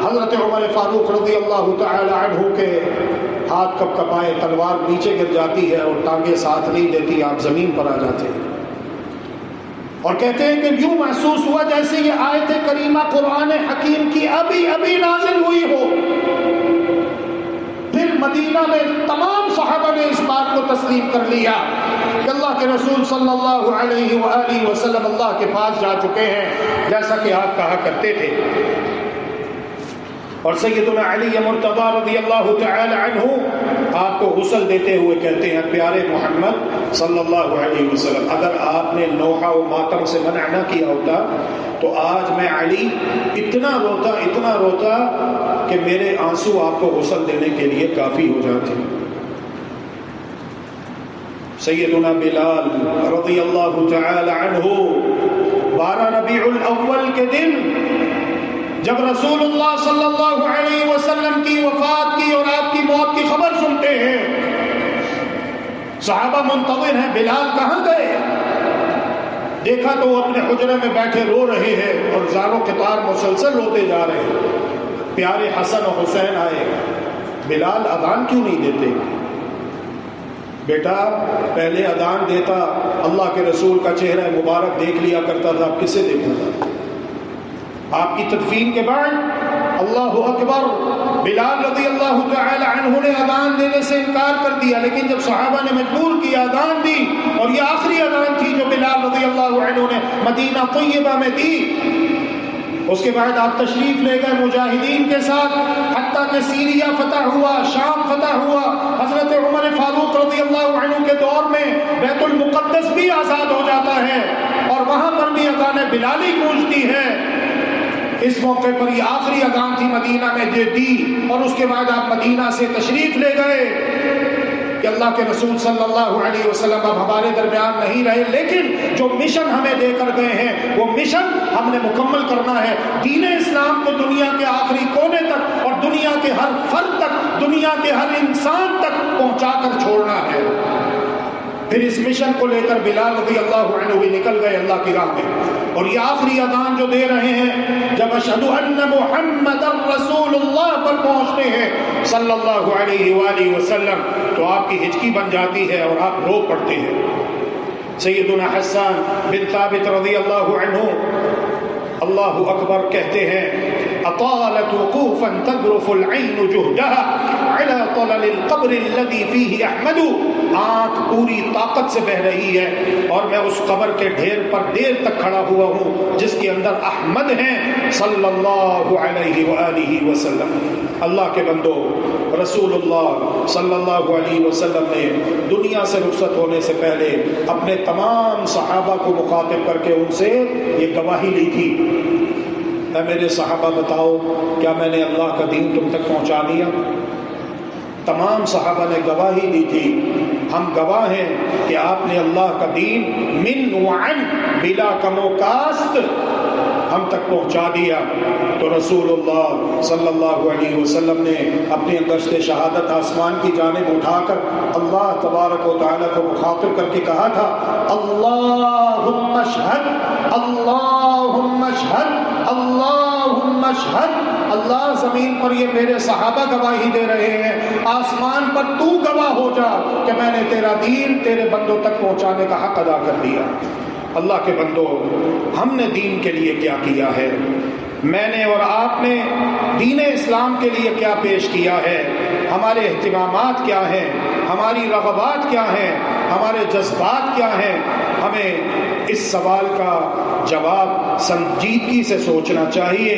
حضرت عمر فاروق رضی اللہ تعالی عنہ کے ہاتھ کب کپائے، تلوار نیچے گر جاتی ہے اور ٹانگیں ساتھ نہیں دیتی، آپ زمین پر آ جاتے ہیں اور کہتے ہیں کہ یوں محسوس ہوا جیسے یہ آیت کریمہ قرآن حکیم کی ابھی ابھی نازل ہوئی ہو۔ پھر مدینہ میں تمام صحابہ نے اس بات کو تسلیم کر لیا کہ اللہ کے رسول صلی اللہ علیہ وآلہ وسلم اللہ کے پاس جا چکے ہیں، جیسا کہ آپ کہا کرتے تھے۔ اور سیدنا علی مرتضی رضی اللہ تعالی عنہ آپ کو غسل دیتے ہوئے کہتے ہیں پیارے محمد صلی اللہ علیہ وسلم، اگر آپ نے نوحہ و ماتم سے منع نہ کیا ہوتا تو آج میں علی اتنا روتا کہ میرے آنسو آپ کو غسل دینے کے لیے کافی ہو جاتے۔ سیدنا بلال رضی اللہ تعالی عنہ 12 ربیع الاول کے دن جب رسول اللہ صلی اللہ علیہ وسلم کی وفات کی اور آپ کی موت کی خبر سنتے ہیں، صحابہ منتظر ہیں بلال کہاں گئے؟ دیکھا تو وہ اپنے حجرے میں بیٹھے رو رہے ہیں اور زار و قطار مسلسل روتے جا رہے ہیں۔ پیارے حسن و حسین آئے، بلال اذان کیوں نہیں دیتے؟ بیٹا پہلے اذان دیتا اللہ کے رسول کا چہرہ مبارک دیکھ لیا کرتا تھا، اب کسے دیکھا تھا؟ آپ کی تدفین کے بعد اللہ اکبر، بلال رضی اللہ تعالی عنہ نے اذان دینے سے انکار کر دیا، لیکن جب صحابہ نے مجبور کیا اذان دی، اور یہ آخری اذان تھی جو بلال رضی اللہ عنہ نے مدینہ طیبہ میں دی۔ اس کے بعد آپ تشریف لے گئے مجاہدین کے ساتھ، حتیٰ کہ سیریا فتح ہوا، شام فتح ہوا، حضرت عمر فاروق رضی اللہ عنہ کے دور میں بیت المقدس بھی آزاد ہو جاتا ہے اور وہاں پر بھی اذان بلالی گونجتی ہے۔ اس موقع پر یہ آخری اذان تھی مدینہ میں دی، اور اس کے بعد آپ مدینہ سے تشریف لے گئے کہ اللہ کے رسول صلی اللہ علیہ وسلم اب ہمارے درمیان نہیں رہے، لیکن جو مشن ہمیں دے کر گئے ہیں وہ مشن ہم نے مکمل کرنا ہے، دین اسلام کو دنیا کے آخری کونے تک اور دنیا کے ہر فرد تک، دنیا کے ہر انسان تک پہنچا کر چھوڑنا ہے۔ پھر اس مشن کو لے کر بلال رضی اللہ عنہ بھی نکل گئے اللہ کی راہ میں، اور یہ آخری اذان جو دے رہے ہیں جب اشہد ان محمد رسول اللہ پر پہنچتے ہیں صلی اللہ علیہ وآلہ وسلم تو آپ کی ہچکی بن جاتی ہے اور آپ رو پڑتے ہیں۔ سیدنا حسان بن ثابت رضی اللہ عنہ اللہ اکبر کہتے ہیں اطالت وقوفا تذرف العین جہدها على طلل القبر الذي فيه احمد، آنکھ پوری طاقت سے بہ رہی ہے اور میں اس قبر کے ڈھیر پر دیر تک کھڑا ہوا ہوں جس کے اندر احمد ہیں صلی اللہ علیہ وآلہ وسلم۔ اللہ کے بندو، رسول اللہ صلی اللہ علیہ وسلم نے دنیا سے رخصت ہونے سے پہلے اپنے تمام صحابہ کو مخاطب کر کے ان سے یہ گواہی لی تھی، اے میرے صحابہ بتاؤ کیا میں نے اللہ کا دین تم تک پہنچا دیا؟ تمام صحابہ نے گواہی دی تھی، ہم گواہ ہیں کہ آپ نے اللہ کا دین من وعن بلا کم و کاست ہم تک پہنچا دیا۔ تو رسول اللہ صلی اللہ علیہ وسلم نے اپنی دشت شہادت آسمان کی جانب اٹھا کر اللہ تبارک و تعالیٰ کو مخاطب کر کے کہا تھا اللہم اشہد اللہم اشہد اللہم اشہد، اللہ زمین پر یہ میرے صحابہ گواہی دے رہے ہیں، آسمان پر تو گواہ ہو جا کہ میں نے تیرا دین تیرے بندوں تک پہنچانے کا حق ادا کر دیا۔ اللہ کے بندوں، ہم نے دین کے لیے کیا کیا ہے؟ میں نے اور آپ نے دین اسلام کے لیے کیا پیش کیا ہے؟ ہمارے اہتمامات کیا ہیں؟ ہماری رغبات کیا ہیں؟ ہمارے جذبات کیا ہیں؟ ہمیں اس سوال کا جواب سنجیدگی سے سوچنا چاہیے،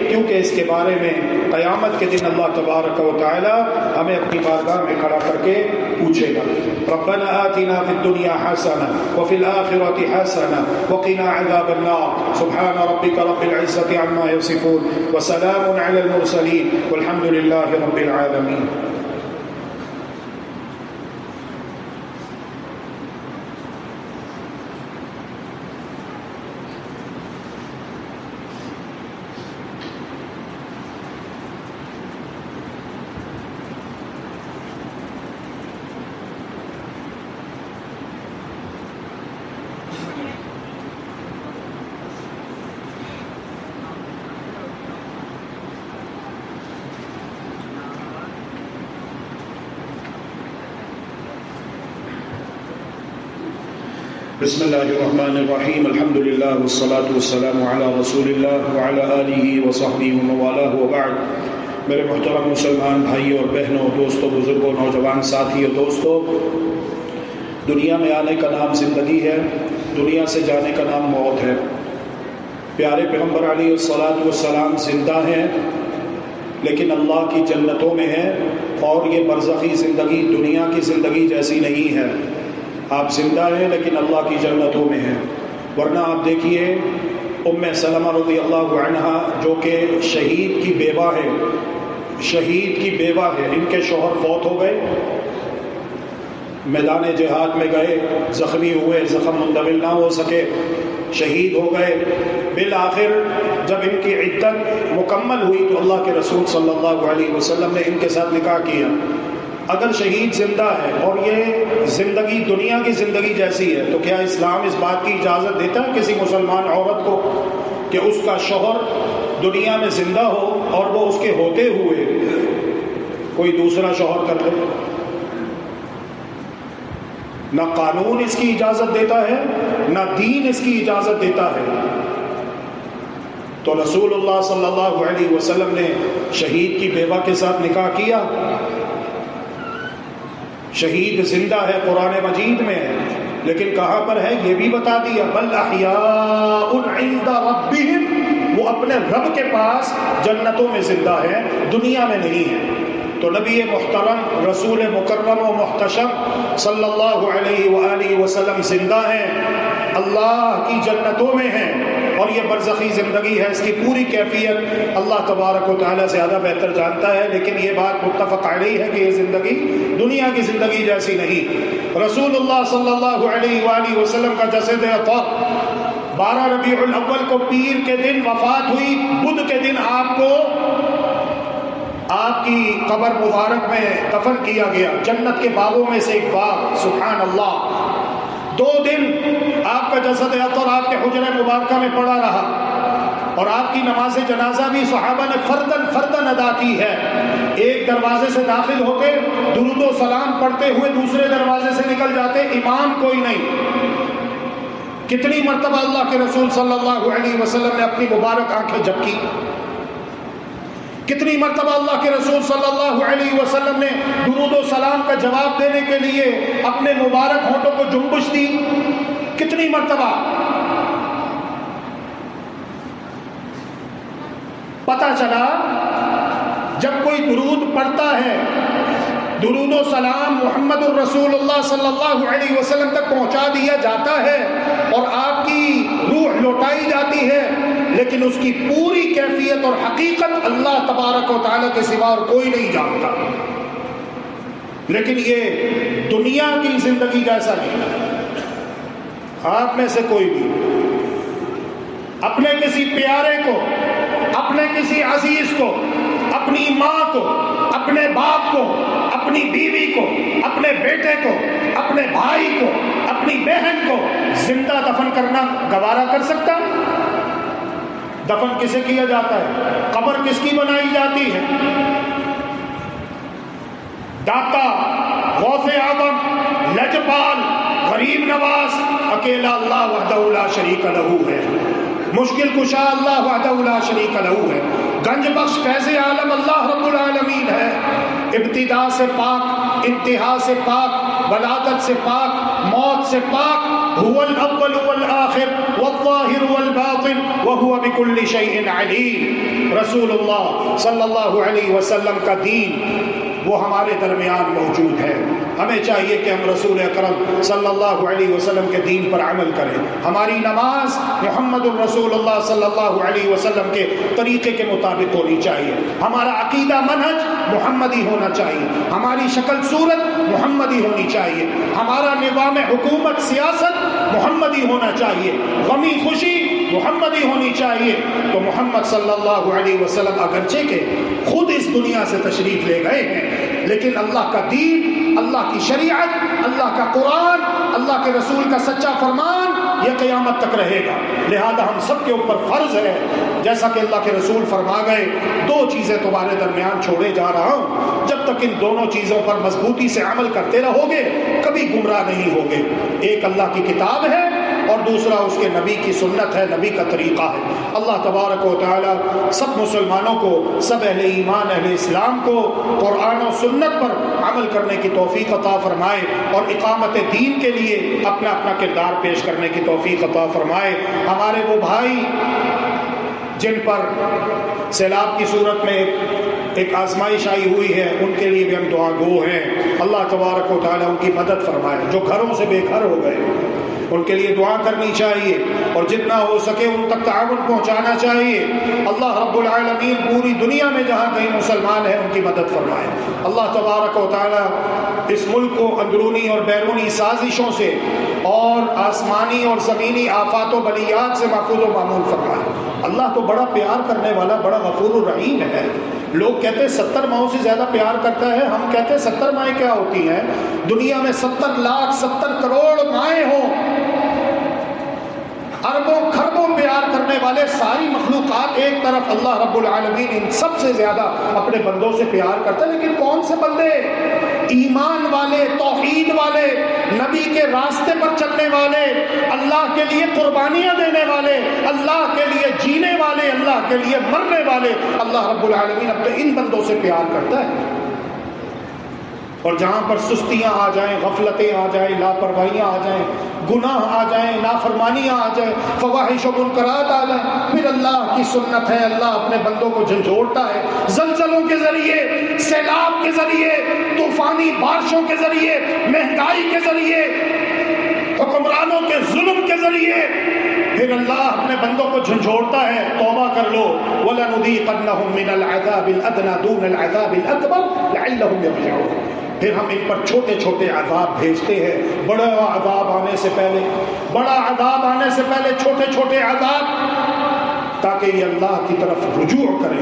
کیونکہ اس کے بارے میں قیامت کے دن اللہ تبارک و تعالی ہمیں اپنی بارگاہ میں کھڑا کر کے پوچھے گا ربنا آتنا فی الدنیا حسنہ وفی الآخرۃ حسنہ وقنا عذاب النار سبحان ربک رب العزۃ عما یصفون وسلام علی المرسلین والحمد للہ رب العالمین۔ بسم اللہ الرحمن الرحیم الحمد للہ والصلاة والسلام علی رسول اللہ وعلی آلہ وصحبہ ومن والہ وبعد۔ میرے محترم مسلمان بھائیوں اور بہنوں، دوستوں، بزرگوں، نوجوان ساتھیوں، دوستوں، دنیا میں آنے کا نام زندگی ہے، دنیا سے جانے کا نام موت ہے۔ پیارے پیغمبر علیہ الصلاۃ والسلام زندہ ہیں لیکن اللہ کی جنتوں میں ہیں، اور یہ برزخی زندگی دنیا کی زندگی جیسی نہیں ہے۔ آپ زندہ ہیں لیکن اللہ کی جنتوں میں ہیں، ورنہ آپ دیکھیے ام سلمہ رضی اللہ عنہا جو کہ شہید کی بیوہ ہے، شہید کی بیوہ ہے، ان کے شوہر فوت ہو گئے، میدان جہاد میں گئے، زخمی ہوئے، زخم مندمل نہ ہو سکے، شہید ہو گئے۔ بالآخر جب ان کی عدت مکمل ہوئی تو اللہ کے رسول صلی اللہ علیہ وسلم نے ان کے ساتھ نکاح کیا۔ اگر شہید زندہ ہے اور یہ زندگی دنیا کی زندگی جیسی ہے تو کیا اسلام اس بات کی اجازت دیتا ہے کسی مسلمان عورت کو کہ اس کا شوہر دنیا میں زندہ ہو اور وہ اس کے ہوتے ہوئے کوئی دوسرا شوہر کر لے؟ نہ قانون اس کی اجازت دیتا ہے، نہ دین اس کی اجازت دیتا ہے۔ تو رسول اللہ صلی اللہ علیہ وسلم نے شہید کی بیوہ کے ساتھ نکاح کیا۔ شہید زندہ ہے، قرآن مجید میں ہے، لیکن کہاں پر ہے یہ بھی بتا دیا بل احیاء عند ربہم، وہ اپنے رب کے پاس جنتوں میں زندہ ہے، دنیا میں نہیں ہے۔ تو نبی محترم رسول مکرم و محتشم صلی اللہ علیہ وآلہ وسلم زندہ ہیں، اللہ کی جنتوں میں ہیں، اور یہ برزخی زندگی ہے، اس کی پوری کیفیت اللہ تبارک و تعالیٰ زیادہ بہتر جانتا ہے، لیکن یہ بات متفق علیہ ہے کہ یہ زندگی دنیا کی زندگی جیسی نہیں۔ رسول اللہ صلی اللہ علیہ وآلہ وسلم کا جسد اطہر 12 ربیع الاول کو پیر کے دن وفات ہوئی، بدھ کے دن آپ کو آپ کی قبر مبارک میں دفن کیا گیا، جنت کے باغوں میں سے ایک باغ، سبحان اللہ۔ 2 دن آپ کا جسد اطہر آپ کے حجرہ مبارکہ میں پڑا رہا، اور آپ کی نماز جنازہ بھی صحابہ نے فردن ادا کی ہے۔ ایک دروازے سے داخل ہوتے، درود و سلام پڑھتے ہوئے دوسرے دروازے سے نکل جاتے، امام کوئی نہیں۔ کتنی مرتبہ اللہ کے رسول صلی اللہ علیہ وسلم نے اپنی مبارک آنکھیں جھپکی، کتنی مرتبہ اللہ کے رسول صلی اللہ علیہ وسلم نے درود و سلام کا جواب دینے کے لیے اپنے مبارک ہونٹوں کو جنبش دی، کتنی مرتبہ۔ پتہ چلا جب کوئی درود پڑھتا ہے، درود و سلام محمد الرسول اللہ صلی اللہ علیہ وسلم تک پہنچا دیا جاتا ہے اور آپ کی روح لوٹائی جاتی ہے، لیکن اس کی پوری کیفیت اور حقیقت اللہ تبارک و تعالیٰ کے سوا اور کوئی نہیں جانتا۔ لیکن یہ دنیا کی زندگی جیسا نہیں۔ آپ میں سے کوئی بھی اپنے کسی پیارے کو، اپنے کسی عزیز کو، اپنی ماں کو، اپنے باپ کو، اپنی بیوی کو، اپنے بیٹے کو، اپنے بھائی کو، اپنی بہن کو زندہ دفن کرنا گوارا کر سکتا ہے؟ دفن کسے کیا جاتا ہے؟ قبر کس کی بنائی جاتی ہے؟ داتا، غوث اعظم، لجپال، غریب نواز اکیلا اللہ وحدہ لا شریک لہ ہے، مشکل کشا اللہ وحدہ لا شریک لہ ہے، گنج بخش فیض عالم اللہ رب العالمین ہے، ابتدا سے پاک، انتہا سے پاک، ولادت سے پاک، موت سے پاک، هو الاول والآخر والظاہر والباطن وهو بكل شيء علیم۔ رسول اللہ صلی اللہ علیہ وسلم کا دین وہ ہمارے درمیان موجود ہے۔ ہمیں چاہیے کہ ہم رسول اکرم صلی اللہ علیہ وسلم کے دین پر عمل کریں۔ ہماری نماز محمد الرسول اللہ صلی اللہ علیہ وسلم کے طریقے کے مطابق ہونی چاہیے، ہمارا عقیدہ منہج محمدی ہونا چاہیے، ہماری شکل صورت محمدی ہونی چاہیے، ہمارا نظام حکومت سیاست محمدی ہونا چاہیے، غمی خوشی محمدی ہونی چاہیے۔ تو محمد صلی اللہ علیہ وسلم اگرچہ کہ خود اس دنیا سے تشریف لے گئے ہیں، لیکن اللہ کا دین، اللہ کی شریعت، اللہ کا قرآن، اللہ کے رسول کا سچا فرمان یہ قیامت تک رہے گا۔ لہذا ہم سب کے اوپر فرض ہے، جیسا کہ اللہ کے رسول فرما گئے، 2 چیزیں تمہارے درمیان چھوڑے جا رہا ہوں، جب تک ان دونوں چیزوں پر مضبوطی سے عمل کرتے رہو گے کبھی گمراہ نہیں ہوگے۔ ایک اللہ کی کتاب ہے اور دوسرا اس کے نبی کی سنت ہے، نبی کا طریقہ ہے۔ اللہ تبارک و تعالی سب مسلمانوں کو، سب اہل ایمان، اہل اسلام کو قرآن و سنت پر عمل کرنے کی توفیق عطا فرمائے اور اقامت دین کے لیے اپنا اپنا کردار پیش کرنے کی توفیق عطا فرمائے۔ ہمارے وہ بھائی جن پر سیلاب کی صورت میں ایک آزمائش آئی ہوئی ہے، ان کے لیے بھی ہم دعا گو ہیں۔ اللہ تبارک و تعالی ان کی مدد فرمائے۔ جو گھروں سے بے گھر ہو گئے ان کے لیے دعا کرنی چاہیے اور جتنا ہو سکے ان تک تعاون پہنچانا چاہیے۔ اللہ رب العالمین پوری دنیا میں جہاں کہیں مسلمان ہیں ان کی مدد فرمائے۔ اللہ تبارک و تعالی اس ملک کو اندرونی اور بیرونی سازشوں سے اور آسمانی اور زمینی آفات و بلیات سے محفوظ و معمول فرمائے۔ اللہ تو بڑا پیار کرنے والا، بڑا غفور الرحیم ہے۔ لوگ کہتے ہیں 70 ماؤں سے زیادہ پیار کرتا ہے، ہم کہتے ہیں 70 مائیں کیا ہوتی ہیں؟ دنیا میں 70 لاکھ 70 کروڑ مائیں ہوں، اربوں خربوں پیار کرنے والے ساری مخلوقات ایک طرف، اللہ رب العالمین ان سب سے زیادہ اپنے بندوں سے پیار کرتا ہے۔ لیکن کون سے بندے؟ ایمان والے، توحید والے، نبی کے راستے پر چلنے والے، اللہ کے لیے قربانیاں دینے والے، اللہ کے لیے جینے والے، اللہ کے لیے مرنے والے۔ اللہ رب العالمین اپنے ان بندوں سے پیار کرتا ہے۔ اور جہاں پر سستیاں آ جائیں، غفلتیں آ جائیں، لاپرواہیاں آ جائیں، گناہ آ جائیں، نافرمانیاں آ جائیں، فواحش و منکرات آ جائیں، پھر اللہ کی سنت ہے، اللہ اپنے بندوں کو جھنجھوڑتا ہے، زلزلوں کے ذریعے، سیلاب کے ذریعے، طوفانی بارشوں کے ذریعے، مہنگائی کے ذریعے، حکمرانوں کے ظلم کے ذریعے، پھر اللہ اپنے بندوں کو جھنجھوڑتا ہے۔ توبہ کر لو، وَلَنُذِيقَنَّهُم مِّنَ الْعَذَابِ الْأَدْنَىٰ دُونَ الْعَذَابِ الْأَكْبَرِ لَعَلَّهُمْ يَرْجِعُونَ۔ پھر ہم ان پر چھوٹے چھوٹے عذاب بھیجتے ہیں، بڑا عذاب آنے سے پہلے، بڑا عذاب آنے سے پہلے چھوٹے چھوٹے عذاب، تاکہ یہ اللہ کی طرف رجوع کریں،